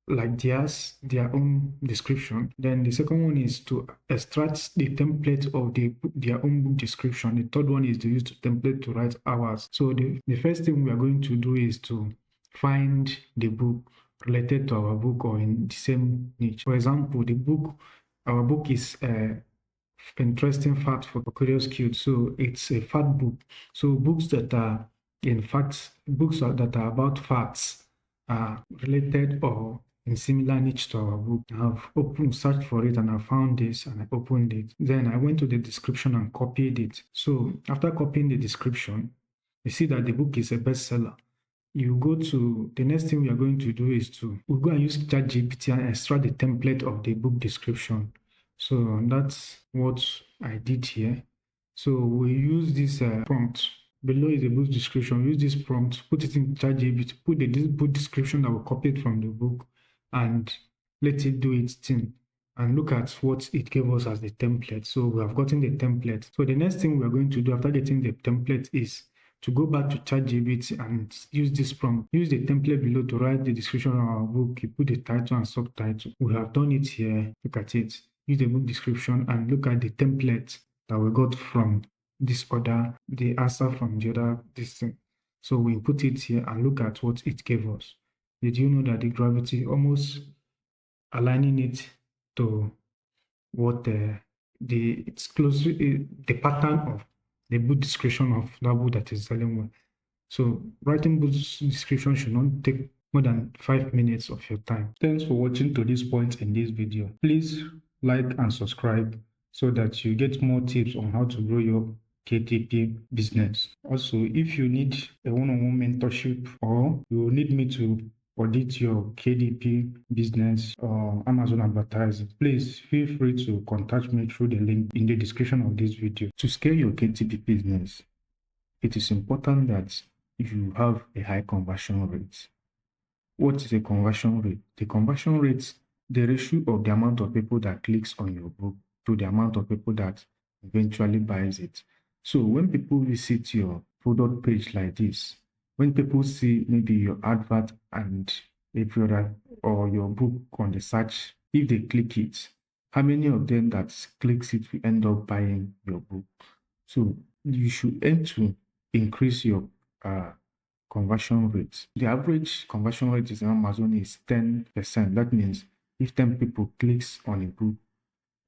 like their own description. Then the second one is to extract the template of their own book description. The third one is to use the template to write ours. So the first thing we are going to do is to find the book related to our book or in the same niche. For example, our book is interesting fact for curious kids. So it's a fact book. So books that are that are about facts are related or in similar niche to our book. I've searched for it and I found this and I opened it. Then I went to the description and copied it. So after copying the description, you see that the book is a bestseller. You go to the next thing we are going to do is we'll go and use ChatGPT and extract the template of the book description. So that's what I did here. So we use this prompt. Below is the book description. Use this prompt, put it in ChatGPT, put the book description that we copied from the book, and let it do its thing. and look at what it gave us as the template. So we have gotten the template. So the next thing we are going to do after getting the template is to go back to ChatGPT and use this prompt. Use the template below to write the description of our book. You put the title and subtitle. We have done it here. Look at it. Use the book description and look at the template that we got from this other, the answer from the other this thing. So we put it here and look at what it gave us. Did you know that the gravity almost aligning it to what it's closely the pattern of the book description of that book that is selling well. So writing book description should not take more than 5 minutes of your time. Thanks for watching to this point in this video. Please like and subscribe so that you get more tips on how to grow your KDP business. Also, if you need a one-on-one mentorship or you need me to audit your KDP business or Amazon advertising, please feel free to contact me through the link in the description of this video. To scale your KDP business, it is important that you have a high conversion rate. What is a conversion rate? The conversion rate, the ratio of the amount of people that clicks on your book to the amount of people that eventually buys it. So when people visit your product page like this, when people see maybe your advert and a product or your book on the search, if they click it, how many of them that clicks it will end up buying your book? So you should aim to increase your conversion rate. The average conversion rate in Amazon is 10%. That means if 10 people clicks on a book,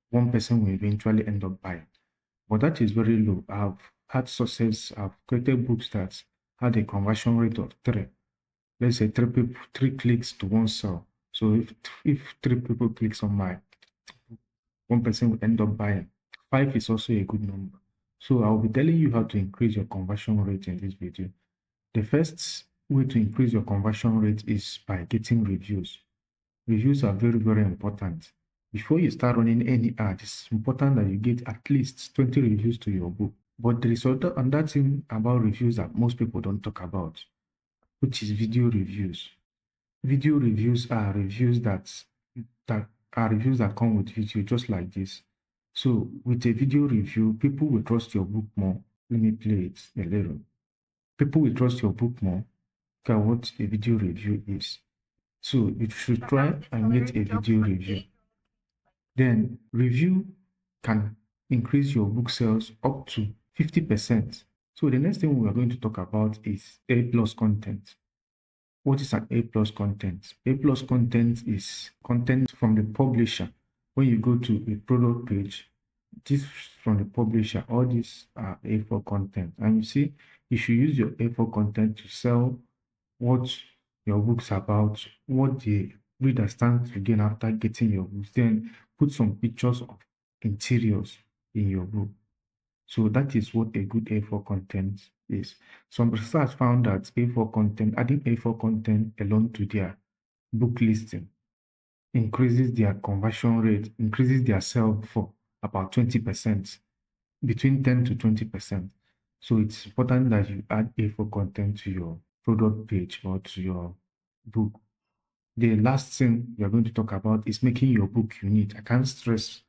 1 person will eventually end up buying. But that is very low. I've had success. I've created books that had a conversion rate of 3. Let's say 3 clicks to 1 sale. So if 3 people clicks on my book, 1 person will end up buying. 5 is also a good number. So I'll be telling you how to increase your conversion rate in this video. The first way to increase your conversion rate is by getting reviews. Reviews are very, very important. Before you start running any ad, it's important that you get at least 20 reviews to your book. But there is another thing about reviews that most people don't talk about, which is video reviews. Video reviews are reviews that come with video, just like this. So with a video review, people will trust your book more. Let me play it a little. People will trust your book more than what a video review is. So you should try and get a video review. Then review can increase your book sales up to 50%. So the next thing we are going to talk about is A+ content. What is an A+ content? A+ content is content from the publisher. When you go to a product page, this from the publisher, all these are A4 content. And you see, you should use your A4 content to sell what your book's about, what the reader stands to gain after getting your books. Then put some pictures of interiors in your book. So that is what a good A4 content is. Some research found that A4 content, adding A4 content alone to their book listing increases their conversion rate, increases their sale for about 20%, between 10 to 20%. So it's important that you add A4 content to your product page or to your book. The last thing we are going to talk about is making your book unique. I can't stress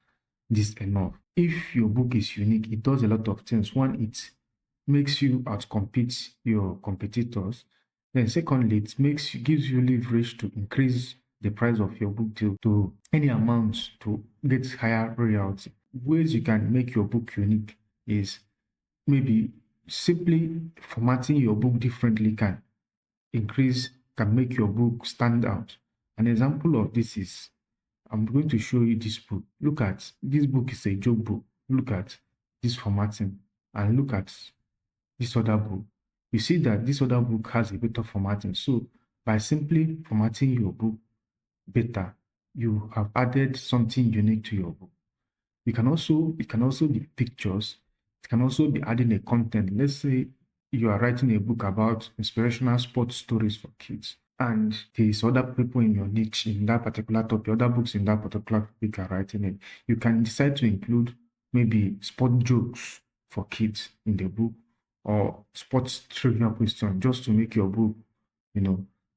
this enough. If your book is unique, it does a lot of things. One, it makes you outcompete your competitors. Then secondly, gives you leverage to increase the price of your book to any amount to get higher royalty. Ways you can make your book unique is maybe simply formatting your book differently can make your book stand out. An example of this is, I'm going to show you this book. Look at this book is a joke book. Look at this formatting and look at this other book. You see that this other book has a better formatting. So by simply formatting your book better, you have added something unique to your book. It can also be pictures. It can also be adding a content. Let's say you are writing a book about inspirational sports stories for kids, and there's other people in your niche in that particular topic, other books in that particular topic are writing it. You can decide to include maybe sport jokes for kids in the book or sports trivia question just to make your book,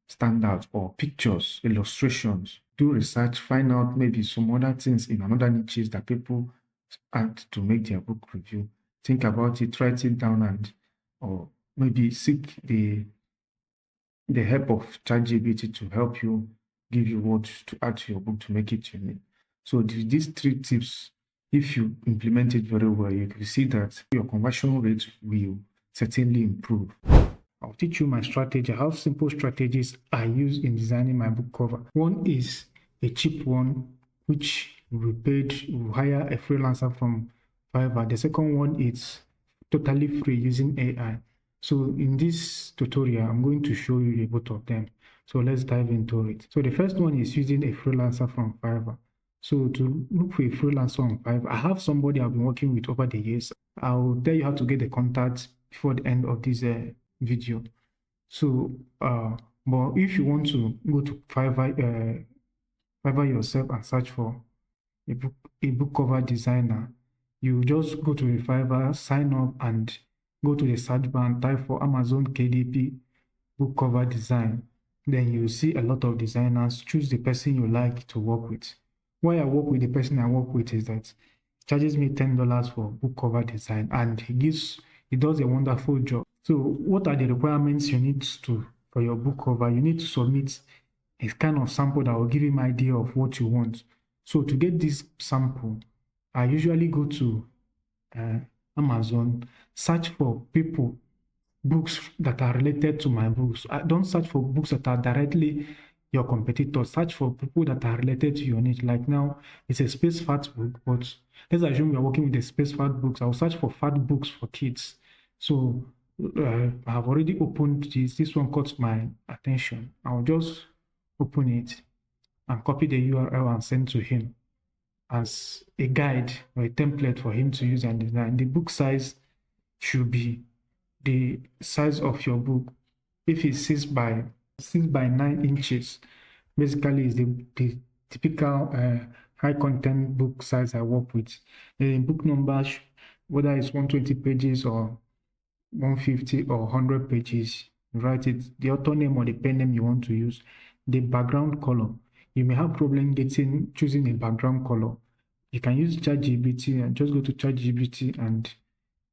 stand out, or pictures, illustrations. Do research, find out maybe some other things in another niches that people add to make their book review. Think about it, write it down, and or maybe seek the help of ChatGPT to help you give you words to add to your book to make it unique. So these 3 tips, if you implement it very well, you will see that your conversion rate will certainly improve. I'll teach you my strategy. I have simple strategies I use in designing my book cover. One is a cheap one, which we hire a freelancer from Fiverr. The second one is totally free using AI. So in this tutorial, I'm going to show you both of them. So let's dive into it. So the first one is using a freelancer from Fiverr. So to look for a freelancer on Fiverr, I have somebody I've been working with over the years. I'll tell you how to get the contact before the end of this video. So, but if you want to go to Fiverr yourself and search for a book cover designer, you just go to the Fiverr, sign up, and go to the search bar and type for Amazon KDP book cover design. Then you'll see a lot of designers. Choose the person you like to work with. Why I work with the person I work with is that charges me $10 for book cover design, and he does a wonderful job. So what are the requirements you need to for your book cover? You need to submit a kind of sample that will give him an idea of what you want. So to get this sample, I usually go to Amazon, search for books that are related to my books. I don't search for books that are directly your competitors. Search for people that are related to your niche. Like now, it's a space fact book, but let's assume we are working with the space fact books. I'll search for fact books for kids. So I have already opened this. This one caught my attention. I'll just open it and copy the URL and send to him as a guide or a template for him to use and design. The book size should be the size of your book. If it's 6 by 9 inches, basically is the typical high content book size I work with. The book numbers, whether it's 120 pages or 150 or 100 pages, write it, the author name or the pen name you want to use, the background color. You may have problem choosing a background color. You can use ChatGPT and just go to ChatGPT and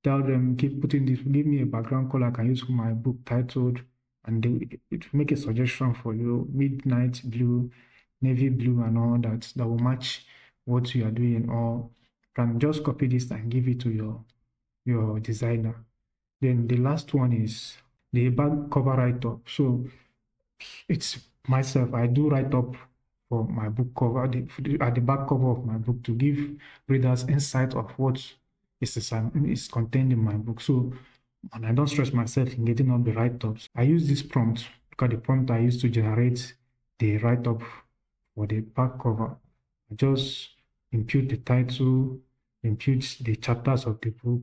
tell them, give me a background color I can use for my book titled, and it will make a suggestion for you: midnight blue, navy blue, and all that will match what you are doing. Or you can just copy this and give it to your designer. Then the last one is the back cover write-up. So it's myself, I do write-up for my book cover, at the back cover of my book, to give readers insight of what is contained in my book. So, and I don't stress myself in getting all the write-ups. I use this prompt. Look at the prompt I use to generate the write-up for the back cover. I just impute the title, impute the chapters of the book,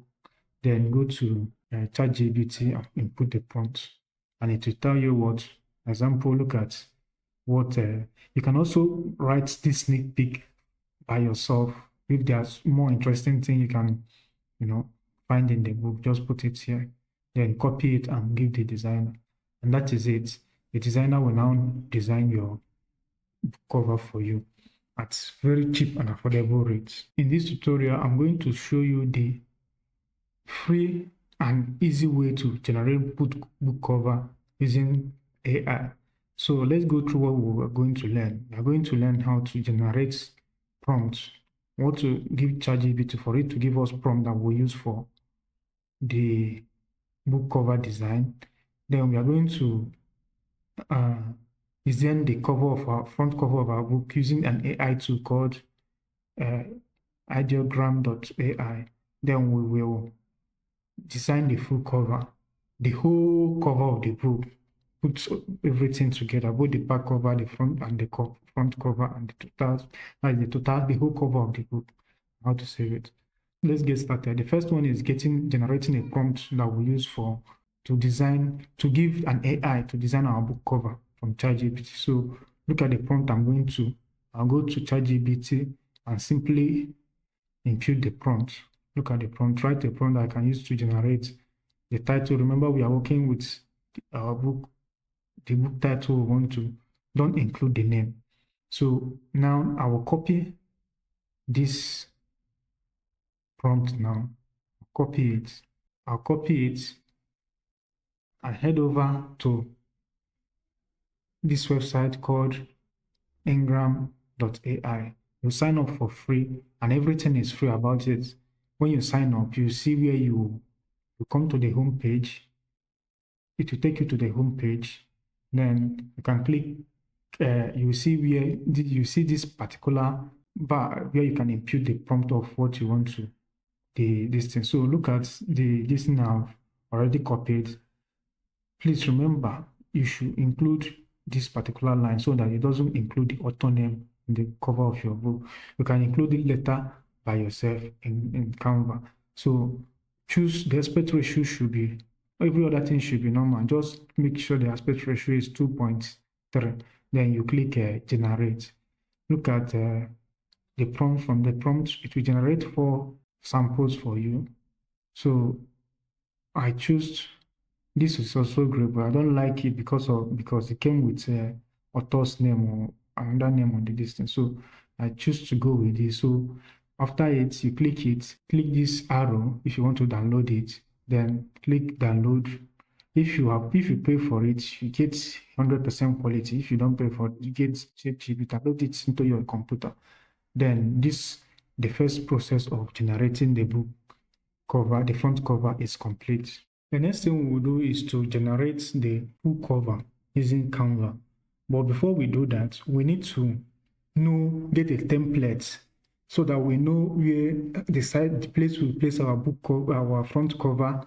then go to ChatGPT and input the prompt, and it will tell you what. Example, look at what you can also write this sneak peek by yourself. If there's more interesting thing you can find in the book, just put it here, then copy it and give the designer, and that is it. The designer will now design your book cover for you at very cheap and affordable rates. In this tutorial, I'm going to show you the free and easy way to generate book cover using AI. So let's go through what we're going to learn. We're going to learn how to generate prompts, what to give ChatGPT for it to give us prompt that we'll use for the book cover design. Then we are going to design the front cover of our book using an AI tool called ideogram.ai. Then we will design the full cover, the whole cover of the book, put everything together, both the back cover, the front, and the front cover, and the whole cover of the book. How to save it? Let's get started. The first one is generating a prompt that we use to give an AI to design our book cover from ChatGPT. So look at the prompt I'll go to ChatGPT and simply impute the prompt. Look at the prompt, write a prompt that I can use to generate the title. Remember, we are working with our book the book title we want to, don't include the name. So now I will copy this prompt now, copy it. I'll copy it and head over to this website called Ingram.ai. You sign up for free and everything is free about it. When you sign up, you see where you come to the home page. It will take you to the home page. Then you can click, you see where you see this particular bar where you can input the prompt of what you want to, this thing. So look at this now already copied. Please remember, you should include this particular line so that it doesn't include the author name in the cover of your book. You can include it later by yourself in Canva. So choose the aspect ratio should be, every other thing should be normal. Just make sure the aspect ratio is 2.3. Then you click generate. Look at the prompt. From the prompt, it will generate 4 samples for you. So I choose, this is also great, but I don't like it because it came with author's name or another name on the distance. So I choose to go with this. So after it, you click this arrow if you want to download it, then click download. If you pay for it, you get 100% quality. If you don't pay for it, you get cheap. You download it into your computer. Then the first process of generating the book cover, the front cover, is complete. The next thing we will do is to generate the book cover using Canva. But before we do that, we need to get a template so that we know where the place we place our book cover, our front cover,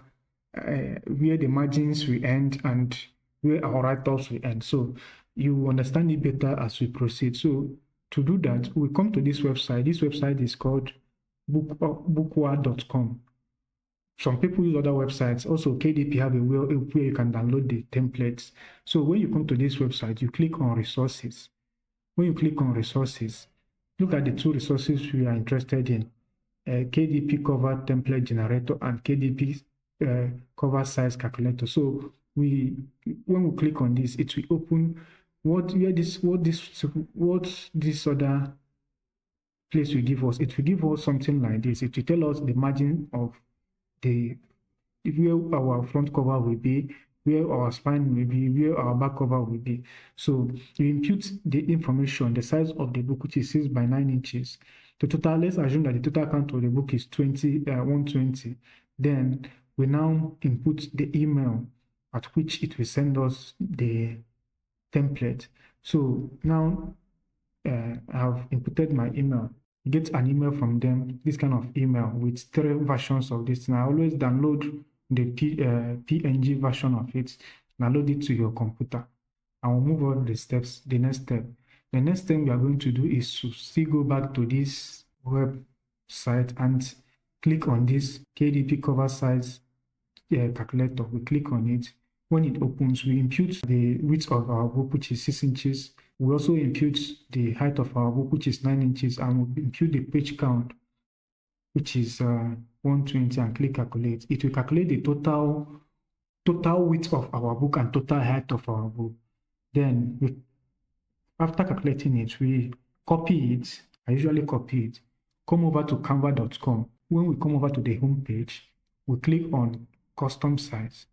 where the margins will end and where our write-offs will end. So you understand it better as we proceed. So to do that, we come to this website. This website is called bookwa.com. Some people use other websites. Also, KDP have a way where you can download the templates. So when you come to this website, you click on resources. When you click on resources, look at the 2 resources we are interested in, KDP cover template generator and KDP cover size calculator. So when we click on this, it will open what this other place will give us. It will give us something like this. It will tell us the margin of where our front cover will be, where our spine will be, where our back cover will be. So you input the information, the size of the book, which is 6 by 9 inches. The total, let's assume that the total count of the book is 120. Then we now input the email at which it will send us the template. So now I have inputted my email. Get an email from them, this kind of email with 3 versions of this. And I always download the PNG version of it, download it to your computer. I will move on the steps. The next step we are going to do is to still go back to this website and click on this KDP cover size calculator. We click on it. When it opens, we impute the width of our book, which is 6 inches. We also impute the height of our book, which is 9 inches, and we impute the page count, which is 120, and click calculate. It will calculate the total width of our book and total height of our book. Then after calculating it, we copy it. I usually copy it. Come over to canva.com. When we come over to the home page, we click on custom size.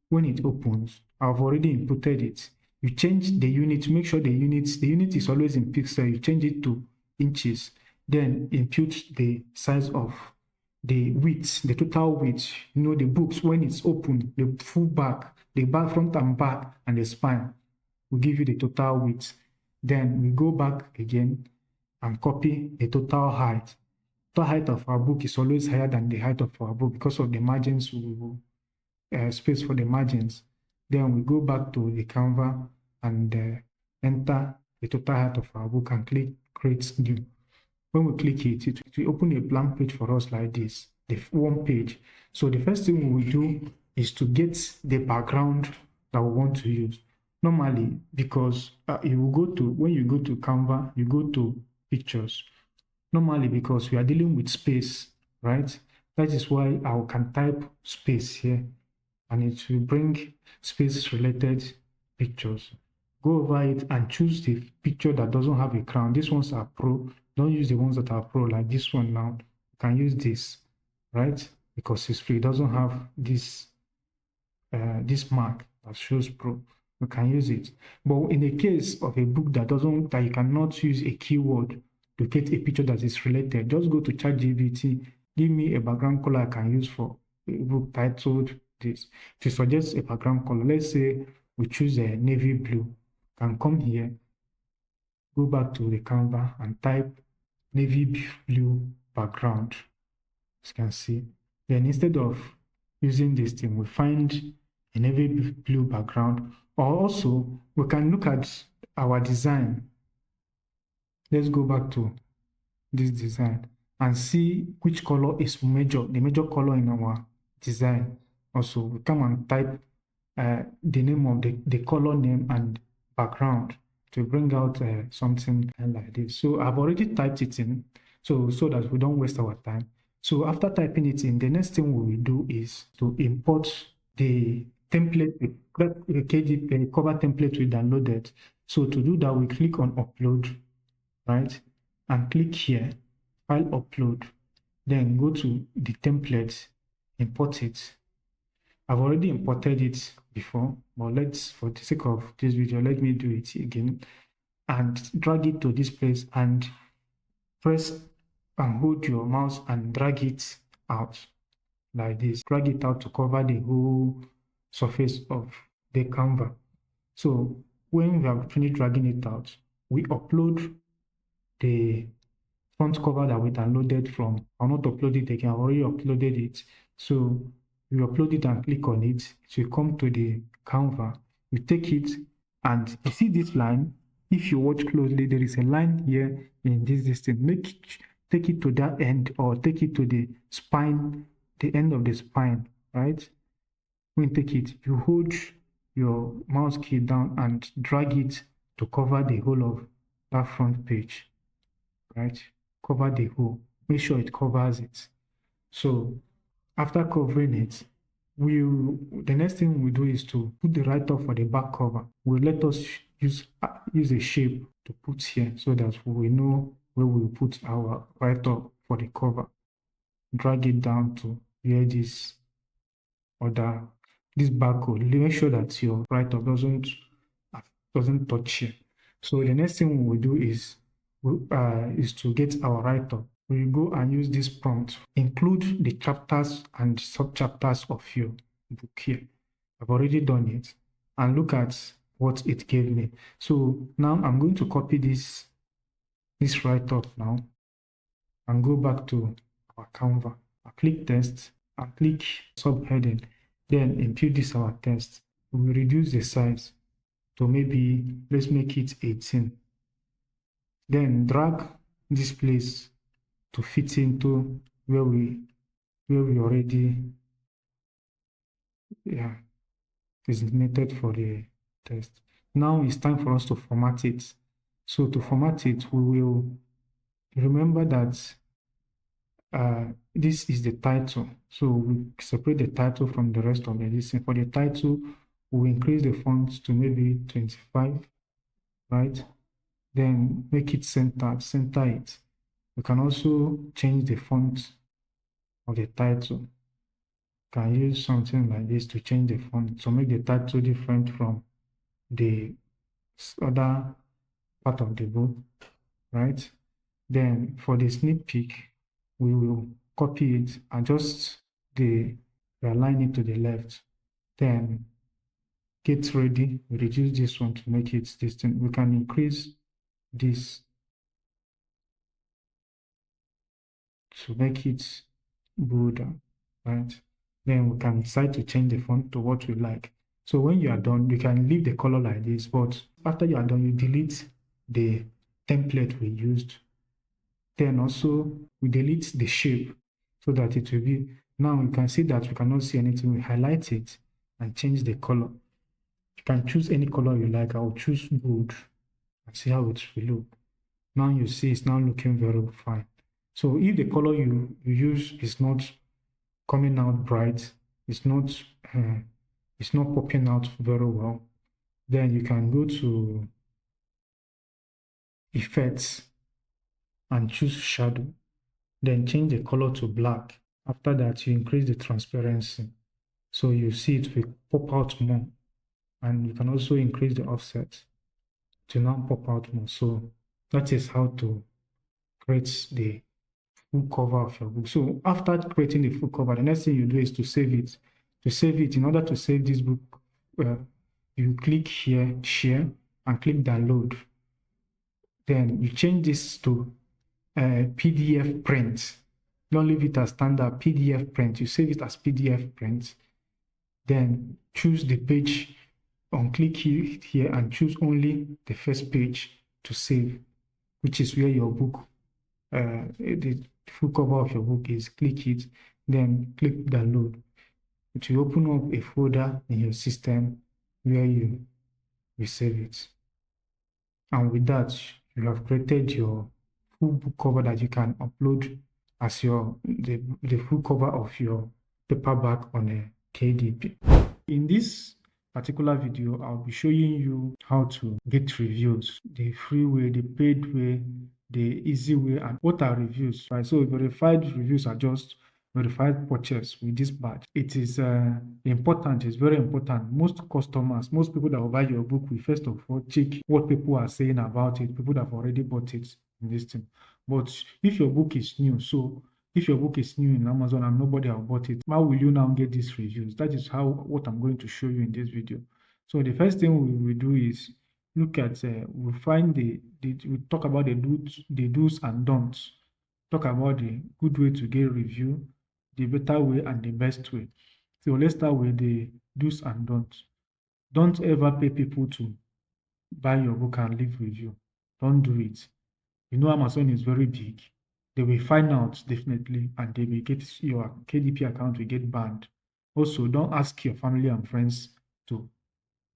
When it opens, I've already inputted it. You change the unit to make sure the unit is always in pixel. You change it to inches. Then input the size of the width, the total width. The books, when it's open, the full back, the back, front and back, and the spine will give you the total width. Then we go back again and copy the total height. The height of our book is always higher than the height of our book because of the margins. We will space for the margins. Then we go back to the Canva and enter the total height of our book and click create new. When we click it, it will open a blank page for us like this, the one page. So the first thing we will do is to get the background that we want to use. Normally, because when you go to Canva, you go to pictures. Normally, because we are dealing with space, right? That is why I can type space here, and it will bring space related pictures. Go over it and choose the picture that doesn't have a crown. These ones are pro. Don't use the ones that are pro, like this one now. You can use this, right? Because it's free. It doesn't have this mark that shows pro. You can use it. But in the case of a book that you cannot use a keyword to get a picture that is related, just go to ChatGPT, give me a background color I can use for a book titled this. To suggest a background color, let's say we choose a navy blue. Can come here, go back to the Canva and type navy blue background. As you can see, then instead of using this thing, we find a navy blue background. Or also, we can look at our design. Let's go back to this design and see which color is the major color in our design. Also, we come and type the name of the color name and background to bring out something like this. So I've already typed it in, so that we don't waste our time. So after typing it in, the next thing we will do is to import the template, the KDP cover template we downloaded. So to do that, we click on upload, right? And click here, file upload. Then go to the template, import it. I've already imported it before, but for the sake of this video, let me do it again and drag it to this place and press and hold your mouse and drag it out like this. Drag it out to cover the whole surface of the Canva. So when we have finished dragging it out, we upload the front cover that we downloaded from. I'll not upload it again, I've already uploaded it. So you upload it and click on it. So you come to the Canva, you take it, and you see this line. If you watch closely, there is a line here in this distance. Take it to that end, or take it to the spine, the end of the spine, right? When you take it, you hold your mouse key down and drag it to cover the whole of that front page, right? Cover the whole. Make sure it covers it. So after covering it, the next thing we do is to put the write-up for the back cover. Will let us use a shape to put here so that we know where we put our write-up for the cover. Drag it down to where this barcode. Make sure that your write-up doesn't touch here. So the next thing we will do is to get our write-up. We will go and use this prompt. Include the chapters and sub-chapters of your book here. I've already done it. And look at what it gave me. So now I'm going to copy this write-up now and go back to our Canva. I click text and click subheading. Then input this our text. We will reduce the size to maybe, let's make it 18. Then drag this place to fit into where we already designated for the text. Now it's time for us to format it. So to format it, we will remember that this is the title. So we separate the title from the rest of the list. For the title, we'll increase the font to maybe 25, right? Then make it center it. We can also change the font of the title. You can use something like this to change the font to make the title different from the other part of the book, right? Then for the sneak peek, we will copy it, adjust align it to the left. Then get ready, we reduce this one to make it distinct. We can increase this to make it bolder, right? Then we can decide to change the font to what we like. So when you are done, you can leave the color like this, but after you are done, you delete the template we used. Then also we delete the shape so that it will be, now you can see that we cannot see anything. We highlight it and change the color. You can choose any color you like. I will choose gold and see how it will look. Now you see it's now looking very fine. So if the color you use is not coming out bright, it's not popping out very well, Then you can go to Effects and choose Shadow. Then change the color to black. After that, you increase the transparency. So you see it will pop out more. And you can also increase the offset to now pop out more. So that is how to create the full cover of your book. So after creating the full cover, the next thing you do is to save it. To save it, in order to save this book, you click here, share, and click download. Then you change this to PDF print. Don't leave it as standard PDF print. You save it as PDF print. Then choose the page, click here and choose only the first page to save, which is where your book, the full cover of your book is. Click it, then click download. It will open up a folder in your system where you will save it. And with that, you have created your full book cover that you can upload as the full cover of your paperback on a KDP. In this particular video, I'll be showing you how to get reviews, the free way, the paid way, the easy way, and what are reviews, right? So verified reviews are just verified purchase with this badge. It is important, it's very important. Most customers, most people that will buy your book will first of all check what people are saying about it, people that have already bought it in this thing. But if your book is new, so if your book is new in Amazon and nobody have bought it, how will you now get these reviews? That is what I'm going to show you in this video. So the first thing we will do is look at, we'll find we talk about the do's and don'ts. Talk about the good way to get review, the better way and the best way. So let's start with the do's and don'ts. Don't ever pay people to buy your book and leave review. Don't do it. You know Amazon is very big. They will find out definitely and they will get your KDP account will get banned. Also, don't ask your family and friends to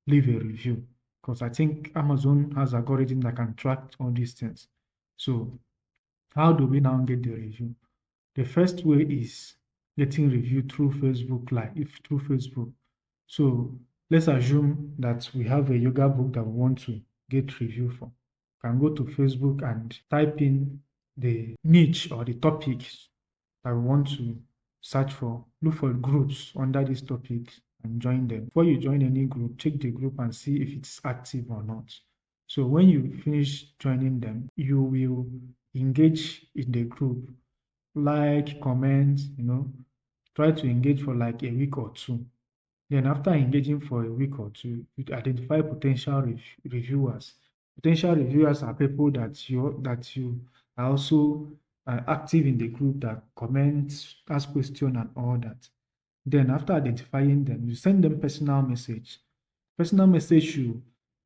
leave a review because I think Amazon has algorithm that can track all these things. So how do we now get the review? The first way is getting review through Facebook through Facebook. So let's assume that we have a yoga book that we want to get review for. Can go to Facebook and type in the niche or the topics that we want to search for. Look for groups under these topics and join them. Before you join any group, check the group and see if it's active or not. So when you finish joining them, you will engage in the group, like, comment, try to engage for like a week or two. Then after engaging for a week or two, you identify potential reviewers. Potential reviewers are people that you are also active in the group, that comment, ask question and all that. Then after identifying them, you send them personal message. Personal message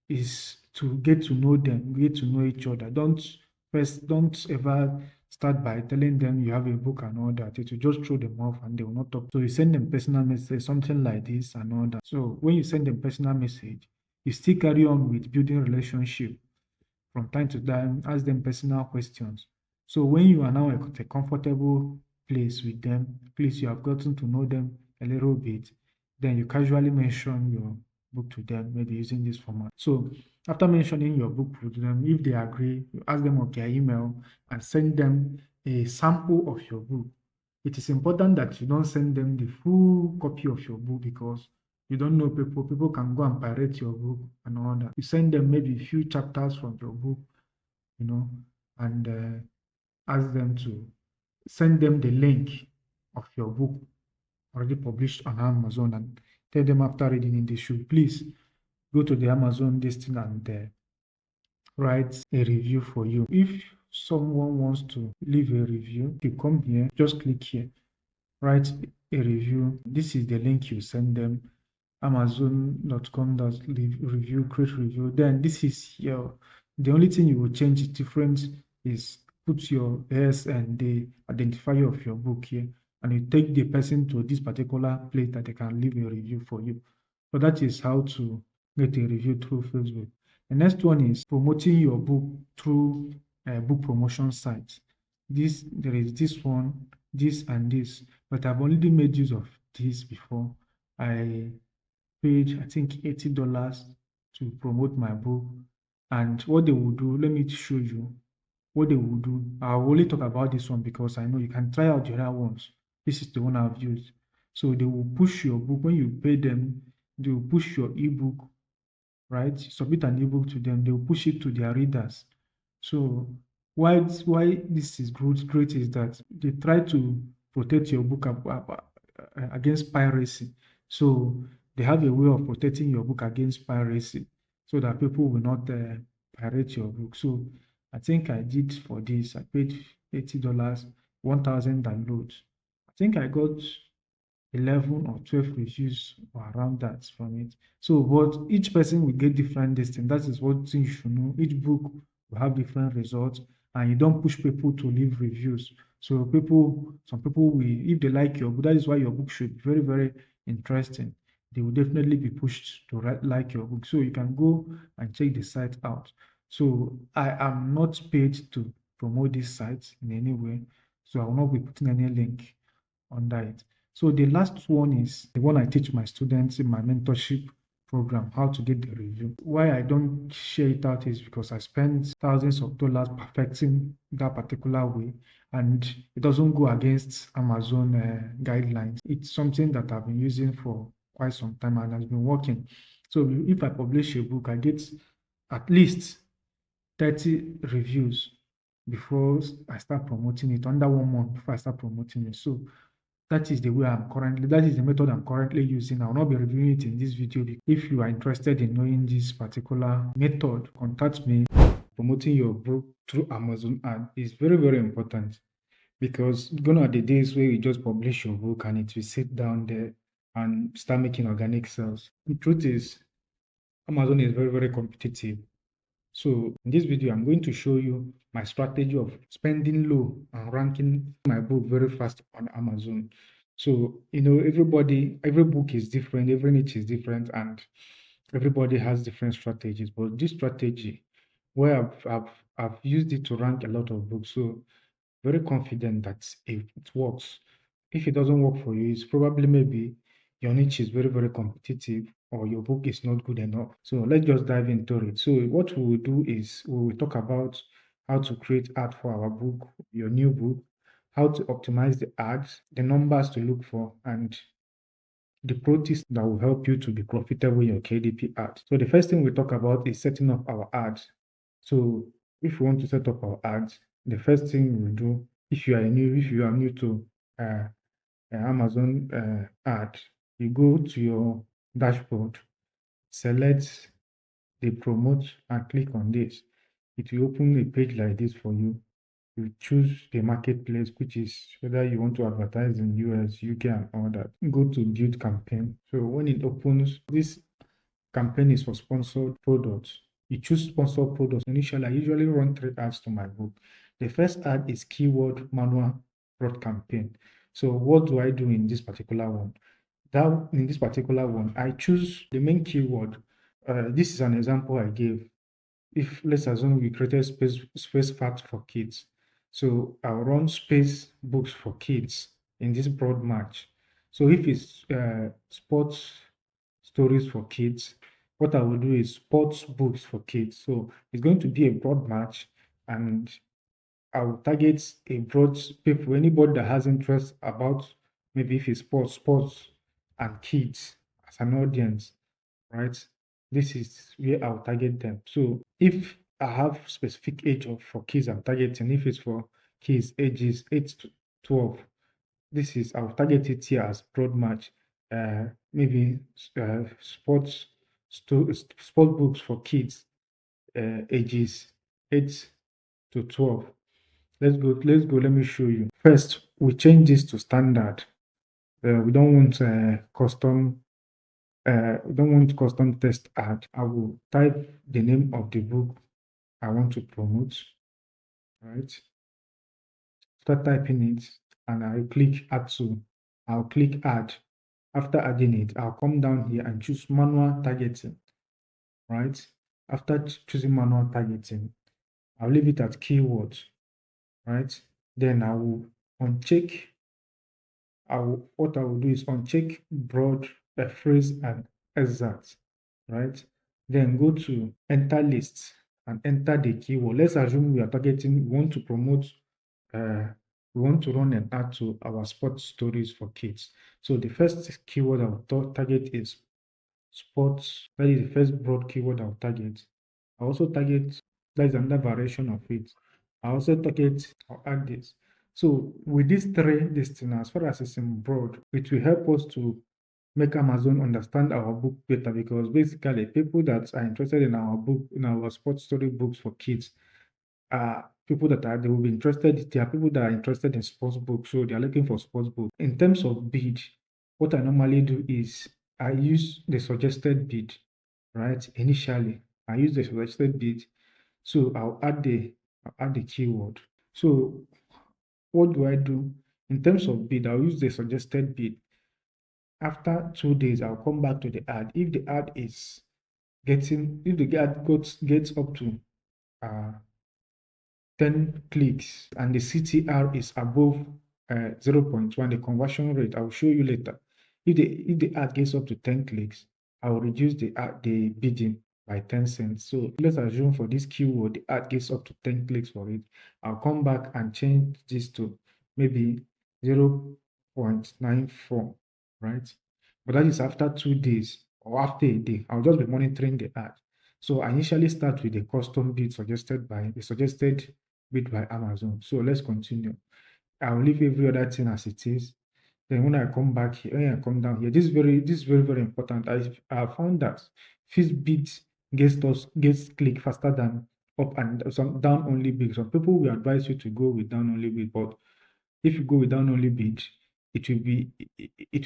is to get to know them, get to know each other. Don't ever start by telling them you have a book and all that. It will just throw them off and they will not talk. So you send them personal message, something like this and all that. So when you send them personal message, you still carry on with building relationship. From time to time, ask them personal questions. So when you are now at a comfortable place with them, please, you have gotten to know them a little bit, then you casually mention your book to them, maybe using this format. So after mentioning your book to them, if they agree, you ask them of their email and send them a sample of your book. It is important that you don't send them the full copy of your book because you don't know people. People can go and pirate your book and all that. You send them maybe a few chapters from your book, and ask them to send them the link of your book already published on Amazon and tell them after reading it, they should please go to the Amazon listing and write a review for you. If someone wants to leave a review, you come here, just click here, write a review. This is the link you send them. Amazon.com does leave review, create review. Then this is the only thing you will change different is put your S and the identifier of your book here, and you take the person to this particular place that they can leave a review for you. So that is how to get a review through Facebook. The next one is promoting your book through a book promotion sites. There is this one, this and this, but I've already made use of this before. I paid, I think, $80 to promote my book. And what they will do, let me show you what they will do. I'll only talk about this one because I know you can try out the other ones. This is the one I've used. So they will push your book when you pay them, they will push your ebook, right? Submit an ebook to them, they will push it to their readers. So why this is great is that they try to protect your book against piracy. So they have a way of protecting your book against piracy so that people will not pirate your book. So I think I did for this. I paid $80, 1,000 downloads. I think I got 11 or 12 reviews or around that from it. So, but each person will get different distance. That is what you should know. Each book will have different results, and you don't push people to leave reviews. So, some people will, if they like your book, that is why your book should be very, very interesting. They will definitely be pushed to like your book. So, you can go and check the site out. So, I am not paid to promote this site in any way. So, I will not be putting any link under it. So the last one is the one I teach my students in my mentorship program, how to get the review. Why I don't share it out is because I spent thousands of dollars perfecting that particular way, and it doesn't go against Amazon guidelines. It's something that I've been using for quite some time and has been working. So if I publish a book, I get at least 30 reviews before I start promoting it, under 1 month before I start promoting it. So that is the method I'm currently using. I will not be reviewing it in this video. If you are interested in knowing this particular method, contact me. Promoting your book through Amazon ad is very, very important because gone are the days where you just publish your book and it will sit down there and start making organic sales. The truth is, Amazon is very, very competitive. So in this video, I'm going to show you my strategy of spending low and ranking my book very fast on Amazon. So, every book is different, every niche is different, and everybody has different strategies. But this strategy, where I've used it to rank a lot of books. So very confident that it works. If it doesn't work for you, it's probably maybe your niche is very, very competitive or your book is not good enough. So let's just dive into it. So what we will do is we will talk about how to create ad for our book, your new book, how to optimize the ads, the numbers to look for, and the pro tips that will help you to be profitable in your KDP ad. So the first thing we talk about is setting up our ads. So if you want to set up our ads, the first thing we do, if you are new to Amazon ad, you go to your dashboard, select the promote and click on this. It will open a page like this for you. You choose the marketplace, which is whether you want to advertise in US, UK, and all that. Go to build campaign. So when it opens, this campaign is for sponsored products. You choose sponsored products. Initially, I usually run 3 ads to my book. The first ad is keyword manual broad campaign. So what do I do in this particular one? In this particular one, I choose the main keyword. This is an example I gave. If let's assume we created space facts for kids, so I'll run space books for kids in this broad match. So if it's sports stories for kids, what I will do is sports books for kids. So it's going to be a broad match, and I will target a broad people, anybody that has interest about maybe if it's sports and kids as an audience, right? This is where I'll target them. So if I have specific age of for kids I'm targeting, if it's for kids ages 8 to 12, I'll target it here as broad match. Maybe sports sport books for kids ages 8 to 12. Let's go. Let me show you. First, we change this to standard. We don't want custom test ad. I will type the name of the book I want to promote, right? After typing it, and I'll click add to. I'll click add. After adding it, I'll come down here and choose manual targeting, right? After choosing manual targeting, I'll leave it at keywords, right? Then I will uncheck. What I will do is uncheck broad, phrase, and exact, right? Then go to enter list and enter the keyword. Let's assume we are targeting, we want to promote, uh, we want to run an ad to our sports stories for kids. So the first keyword I will target is sports. That is the first broad keyword I'll target. I also target, that is another variation of it. I also target or add this. So with these three listeners, as far as it's in broad, it will help us to make Amazon understand our book better, because basically people that are interested in our book, in our sports story books for kids, are people that are, they will be interested. There are people that are interested in sports books, so they are looking for sports books. In terms of bid, what I normally do is I use the suggested bid, right? Initially, I use the suggested bid, so I'll add the keyword. So what do I do? In terms of bid, I'll use the suggested bid. After 2 days, I'll come back to the ad. If the ad is if the ad gets up to uh, 10 clicks and the CTR is above 0.1, the conversion rate, I'll show you later. If the ad gets up to 10 clicks, I will reduce the bidding by 10 cents. So let's assume for this keyword, the ad gets up to 10 clicks for it. I'll come back and change this to maybe 0.94, right? But that is after 2 days or after a day. I'll just be monitoring the ad. So I initially start with the custom bid suggested bid by Amazon. So let's continue. I'll leave every other thing as it is. Then when I come back here, when I come down here, this is very, very important. I found that fixed bids gets click faster than up and some down only bid. Some people will advise you to go with down only bid, but if you go with down only bid, it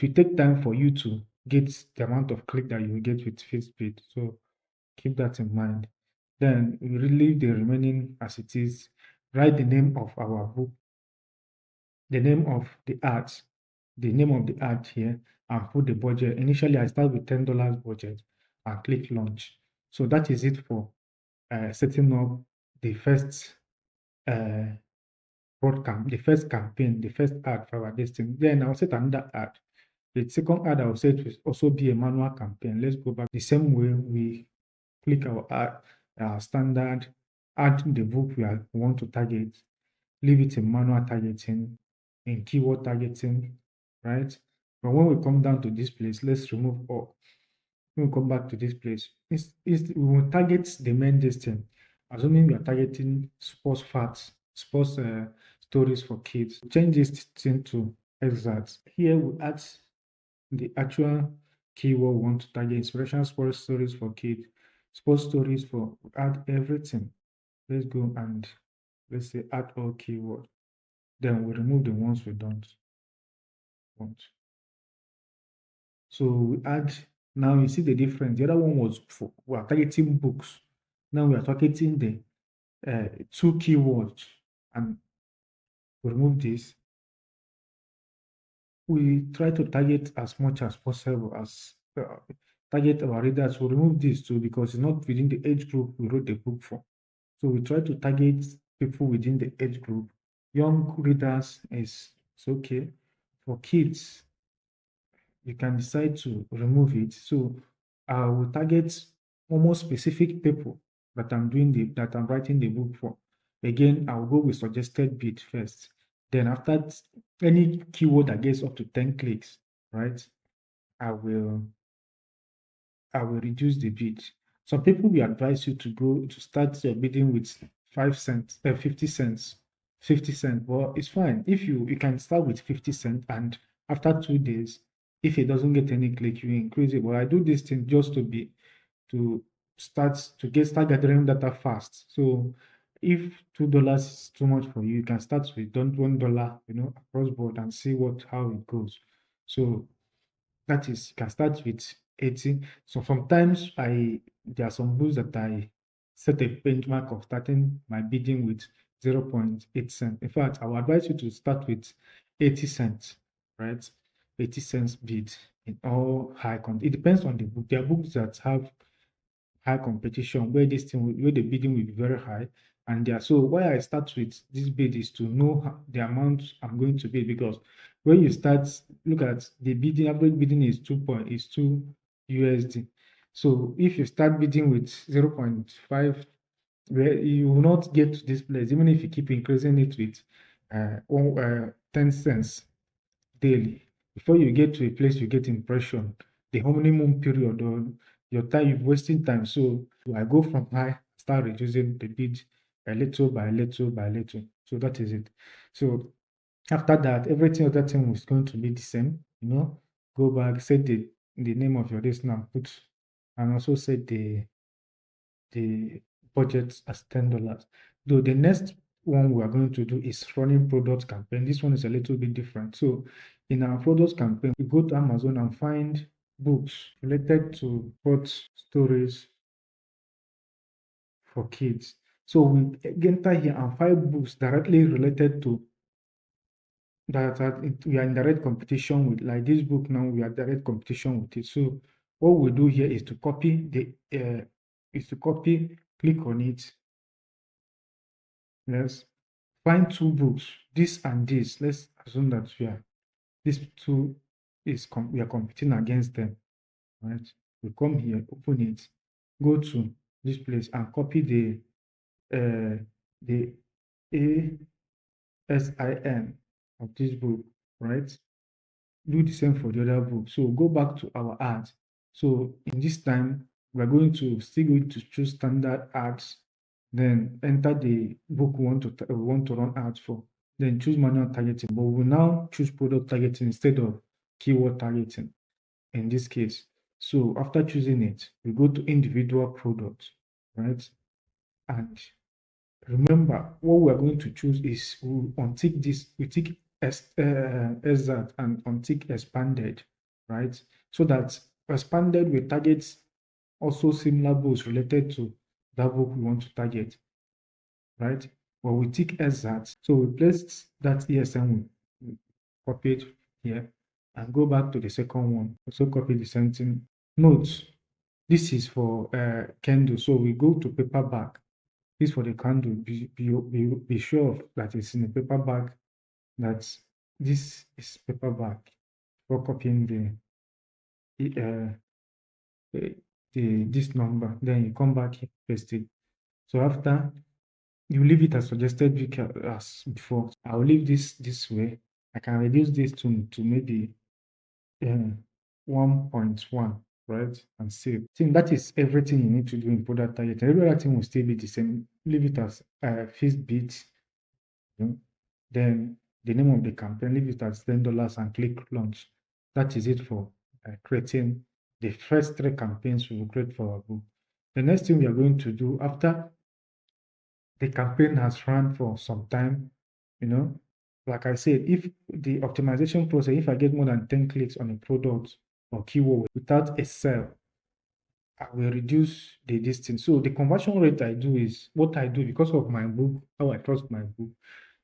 will take time for you to get the amount of click that you will get with fixed bid. So keep that in mind. Then we leave the remaining as it is. Write the name of our book, the name of the name of the ad here, and put the budget. Initially, I start with $10 budget and click launch. So that is it for setting up the first uh, the first campaign, the first ad for our listing. Then I'll set another ad. The second ad I'll set will also be a manual campaign. Let's go back the same way we click our standard, add the book we want to target, leave it in manual targeting, in keyword targeting, right? But when we come down to this place, let's remove all. When we come back to this place, we will target the main distance, assuming we are targeting sports facts, sports stories for kids. Change this thing to exact. Here we add the actual keyword we want to target: inspirational sports stories for kids, sports stories for add everything. Let's go and let's say add all keyword. Then we remove the ones we don't want. So we add, now you see the difference. The other one was for we are targeting books. Now we are targeting the two keywords, and we remove this. We try to target as much as possible as target our readers. We remove this too because it's not within the age group we wrote the book for. So we try to target people within the age group. Young readers is it's okay. For kids, you can decide to remove it. So I will target almost specific people that I'm writing the book for. Again, I'll go with suggested bid first. Then after any keyword that gets up to 10 clicks, right? I will I will reduce the bid. Some people will advise you to start your bidding with 5 cents, 50 cents, 50 cents. Well, it's fine. If you can start with 50 cents, and after 2 days, if it doesn't get any click, you increase it. But I do this thing just to start gathering data fast. So if $2 is too much for you, you can start with don't $1, across board and see how it goes. So that is, you can start with 80. So sometimes there are some books that I set a benchmark of starting my bidding with 0.8 cents. In fact, I would advise you to start with 80 cents, right? 80 cents bid in all high content. It depends on the book. There are books that have high competition where the bidding will be very high. And there, so why I start with this bid is to know the amount I'm going to bid, because when you start look at the bidding, average bidding is 2 USD. So if you start bidding with 0.5, where you will not get to this place, even if you keep increasing it with 10 cents daily. Before you get to a place, you get impression, the honeymoon period, or your time, you're wasting time. So I go from high, start reducing the bid a little by little by little. So that is it. So after that, everything other thing was going to be the same. Go back, set the name of your list now, put, and also set the budget as $10. Though the next one we are going to do is running product campaign. This one is a little bit different. So in our product campaign, we go to Amazon and find books related to both stories for kids. So we enter here and find books directly related to that we are in direct competition with. Like this book now, we are direct competition with it. So what we do here is to copy, click on it. Yes. Find two books, this and this. Let's assume that these two we are competing against them, right? We come here, open it, go to this place and copy the ASIN of this book, right? Do the same for the other book. So go back to our ads. So in this time, we're still going to choose standard ads, then enter the book we want to run ads for, then choose manual targeting. But we will now choose product targeting instead of keyword targeting in this case. So after choosing it, we go to individual products, right? And remember, what we are going to choose is we untick this, we tick exact and untick expanded, right? So that expanded will target also similar books related to that book we want to target, right? But we tick exact. So we place that ESN we copied here and go back to the second one. Also copy the same thing. Notes. This is for Kindle. So we go to paperback. This for the candle. Be sure that it's in a paperback, that this is paperback for copying uh, this number. Then you come back here, paste it. So after you leave it as suggested as before. I'll leave this way. I can reduce this to maybe 1.1, right? And save. I think that is everything you need to do in product targeting. Every other thing will still be the same. Leave it as fixed bit. Then the name of the campaign, leave it as $10 and click launch. That is it for creating the first 3 campaigns we will create for our book. The next thing we are going to do after the campaign has run for some time, like I said, if the optimization process, if I get more than 10 clicks on a product or keyword without a sale, I will reduce the distance. So the conversion rate I do is what I do because of my book, how I trust my book.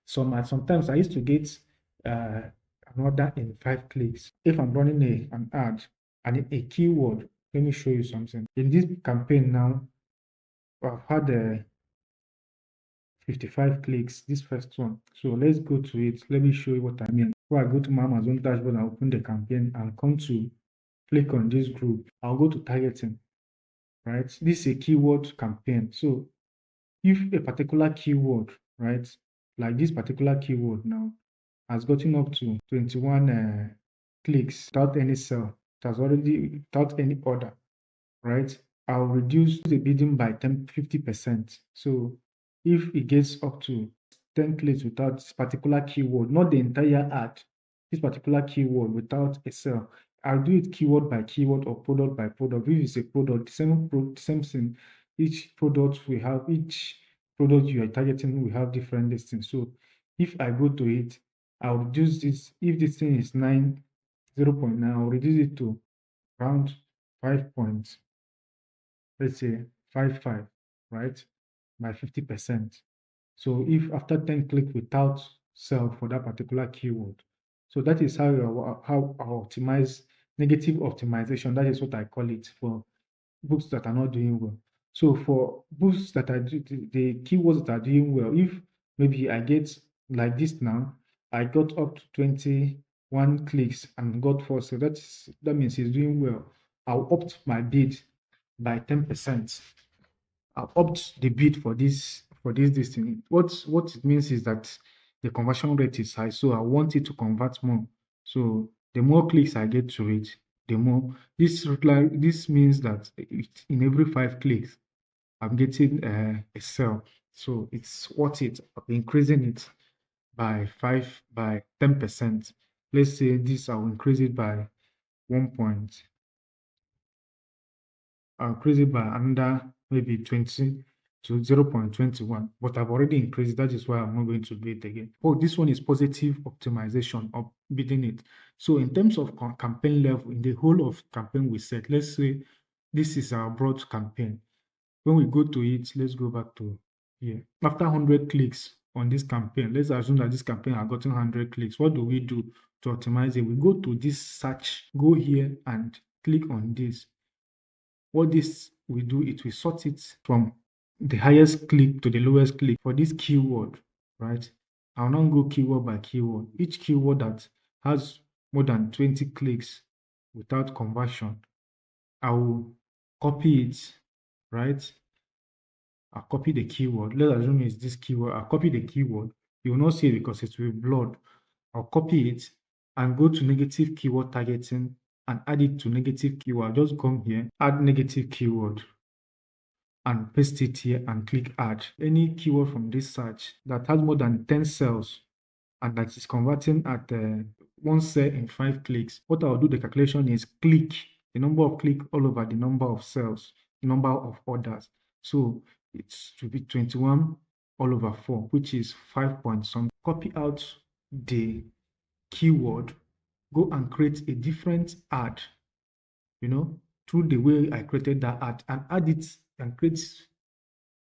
Sometimes I used to get an order in 5 clicks. If I'm running an ad and a keyword, let me show you something. In this campaign now, I've had 55 clicks, this first one. So let's go to it. Let me show you what I mean. Before I go to my Amazon dashboard and open the campaign and come to click on this group, I'll go to targeting, right? This is a keyword campaign. So if a particular keyword, right, like this particular keyword now has gotten up to 21 clicks without any sale, it has already without any order, right? I'll reduce the bidding by 50%. So if it gets up to 10 clicks without this particular keyword, not the entire ad, this particular keyword without a sale, I'll do it keyword by keyword or product by product. If it's a product, the same thing. Each product you are targeting will have different listings. So if I go to it, I'll reduce this. If this thing is 0.9, I'll reduce it to around 5 points, let's say 5.5, right, by 50%. So if after 10 click without sell for that particular keyword, so that is how I optimize negative optimization. That is what I call it for books that are not doing well. So for books that are the keywords that are doing well, if maybe I get like this now, I got up to 21 clicks and got 4 sales. That means it's doing well. I'll opt my bid by 10%. I've upped the bid for this thing. What it means is that the conversion rate is high, so I want it to convert more. So the more clicks I get to it, the more this means that in every 5 clicks, I'm getting a sale. So it's worth it. I'm increasing it by 10%. Let's say this I'll increase it by 1 point. I'll increase it by another maybe 20 to 0.21, but I've already increased. That is why I'm not going to do it again. Oh, this one is positive optimization of bidding it. So in terms of campaign level, in the whole of campaign we set, let's say this is our broad campaign. When we go to it, let's go back to here. After 100 clicks on this campaign, let's assume that this campaign has gotten 100 clicks. What do we do to optimize it? We go to this search, go here and click on this. What this will do, it will sort it from the highest click to the lowest click for this keyword, right? I'll now go keyword by keyword. Each keyword that has more than 20 clicks without conversion, I will copy it, right? I'll copy the keyword. Let's assume it's this keyword. I'll copy the keyword. You will not see it because it will be blurred. I'll copy it and go to negative keyword targeting and add it to negative keyword. Just come here, add negative keyword and paste it here and click add. Any keyword from this search that has more than 10 cells and that is converting at one cell in 5 clicks, what I'll do the calculation is click, the number of click all over the number of cells, the number of orders. So it should be 21 all over 4, which is 5 point something. Copy out the keyword, go and create a different ad, through the way I created that ad, and add it and create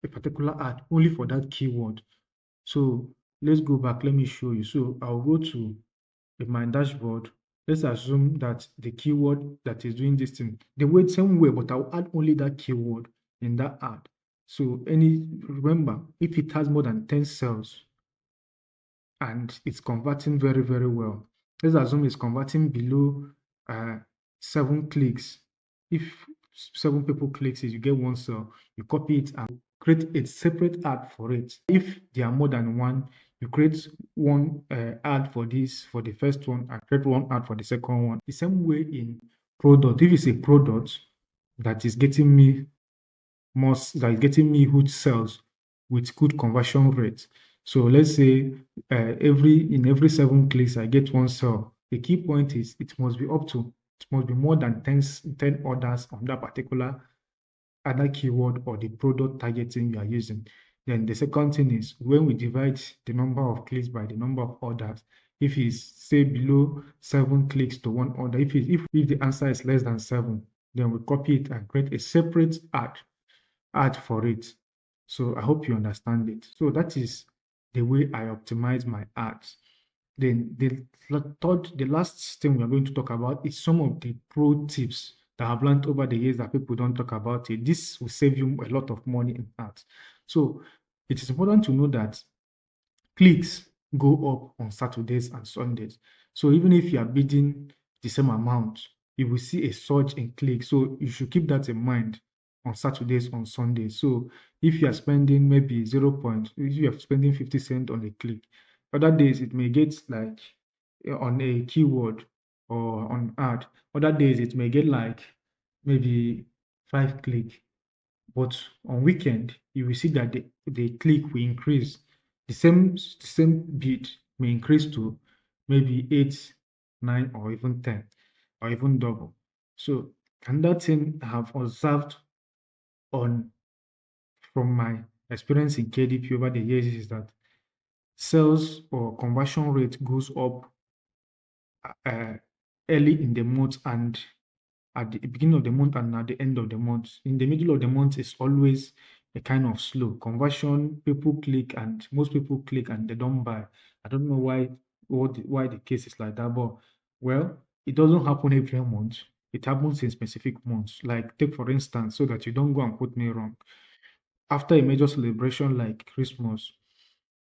a particular ad only for that keyword. So let's go back. Let me show you. So I'll go to my dashboard. Let's assume that the keyword that is doing this thing, the way same way, but I'll add only that keyword in that ad. So remember, if it has more than 10 cells and it's converting very, very well, let's assume it's converting below 7 clicks. If 7 people clicks it, you get 1 cell. You copy it and create a separate ad for it. If there are more than one, you create one ad for this, for the first one, and create one ad for the second one. The same way in product. If it's a product that is getting me huge sales with good conversion rate. So let's say in every 7 clicks, I get 1 cell. The key point is it must be more than 10 orders on that particular other keyword or the product targeting you are using. Then the second thing is when we divide the number of clicks by the number of orders, if it's say below 7 clicks to one order, if the answer is less than 7, then we copy it and create a separate ad for it. So I hope you understand it. So that is the way I optimize my ads. Then the last thing we are going to talk about is some of the pro tips that I've learned over the years that people don't talk about it. This will save you a lot of money in ads. So it is important to know that clicks go up on Saturdays and Sundays. So even if you are bidding the same amount, you will see a surge in clicks. So you should keep that in mind on Saturdays, on Sundays. So if you are spending maybe if you are spending 50 cents on a click, other days it may get like on a keyword or on ad. Other days it may get like maybe 5 click. But on weekend, you will see that the click will increase. The same bid may increase to maybe 8, 9, or even 10, or even double. So another thing I have observed on from my experience in KDP over the years is that sales or conversion rate goes up uh, early in the month and at the beginning of the month and at the end of the month. In the middle of the month is always a kind of slow conversion. People click and most people click and they don't buy. I don't know why the case is like that, but well, it doesn't happen every month. It happens in specific months. Like take for instance, so that you don't go and quote me wrong. After a major celebration like Christmas,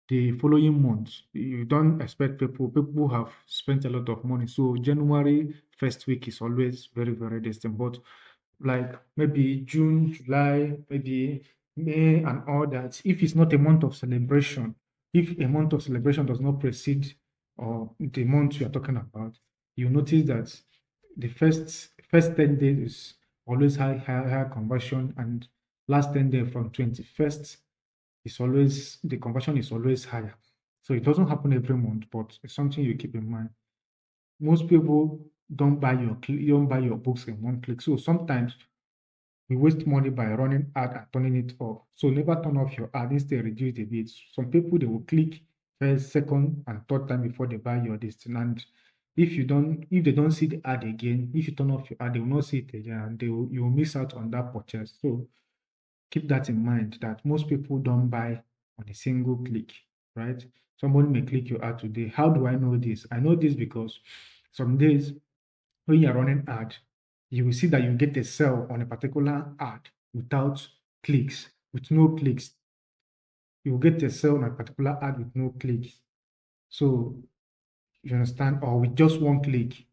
the following month, you don't expect people have spent a lot of money. So January first week is always very, very distant. But like maybe June, July, maybe May, and all that. If it's not a month of celebration, if a month of celebration does not precede or the month you are talking about, you notice that the first 10 days is always higher conversion, and last 10 days from 21st is always the conversion is always higher. So it doesn't happen every month, but it's something you keep in mind. Most people don't buy your books in one click. So sometimes we waste money by running ad and turning it off. So never turn off your ad, instead reduce the bit. Some people they will click first, second, and third time before they buy your listing. And if they don't see the ad again, if you turn off your ad, they will not see it again, and you will miss out on that purchase. So keep that in mind that most people don't buy on a single click, right? Somebody may click your ad today. How do I know this? I know this because some days when you're running ad, you will see that you get a sell on a particular ad without clicks, with no clicks. You will get a sell on a particular ad with no clicks. So you understand, or with just one click,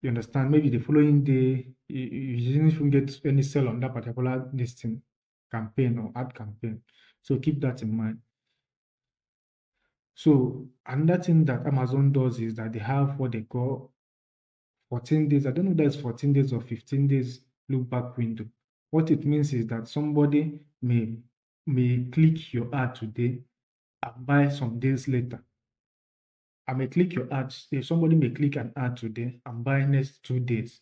you understand. Maybe the following day, you didn't even get any sell on that particular listing campaign or ad campaign. So keep that in mind. So another thing that Amazon does is that they have what they call 14 days. I don't know if that's 14 days or 15 days look back window. What it means is that somebody may click your ad today and buy some days later. I may click your ads. If somebody may click an ad today and buy next 2 days,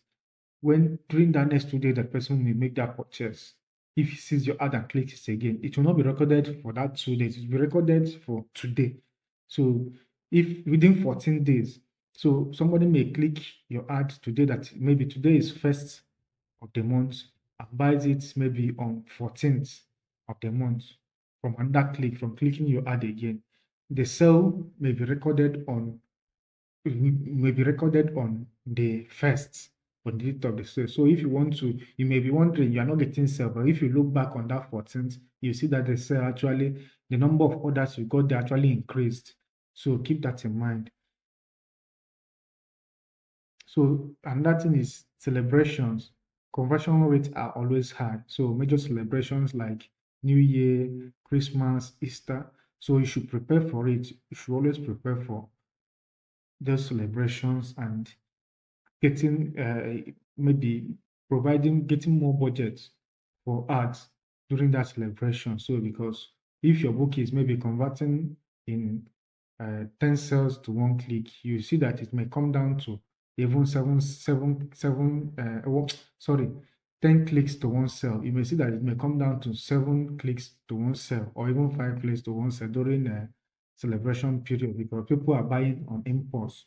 when during that next 2 days, that person may make that purchase. If he sees your ad and clicks it again, it will not be recorded for that 2 days. It will be recorded for today. So if within 14 days, so somebody may click your ad today that maybe today is first of the month and buys it maybe on 14th of the month from another click, from clicking your ad again. The sale may be recorded on the first on the date of the sale. So if you want to, you may be wondering, you are not getting sale, but if you look back on that 14th, you see that the sale actually, the number of orders you got, they actually increased. So keep that in mind. So another thing is celebrations. Conversion rates are always high. So major celebrations like New Year, Christmas, Easter. So you should prepare for it. You should always prepare for those celebrations and getting maybe getting more budget for ads during that celebration. So because if your book is maybe converting in 10 sales to one click, you see that it may come down to even sorry, 10 clicks to one sale. You may see that it may come down to 7 clicks to one sale, or even 5 clicks to one sale during a celebration period, because people are buying on impulse.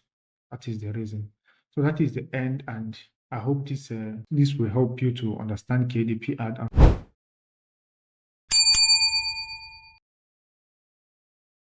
That is the reason. So that is the end, and I hope this will help you to understand KDP ad.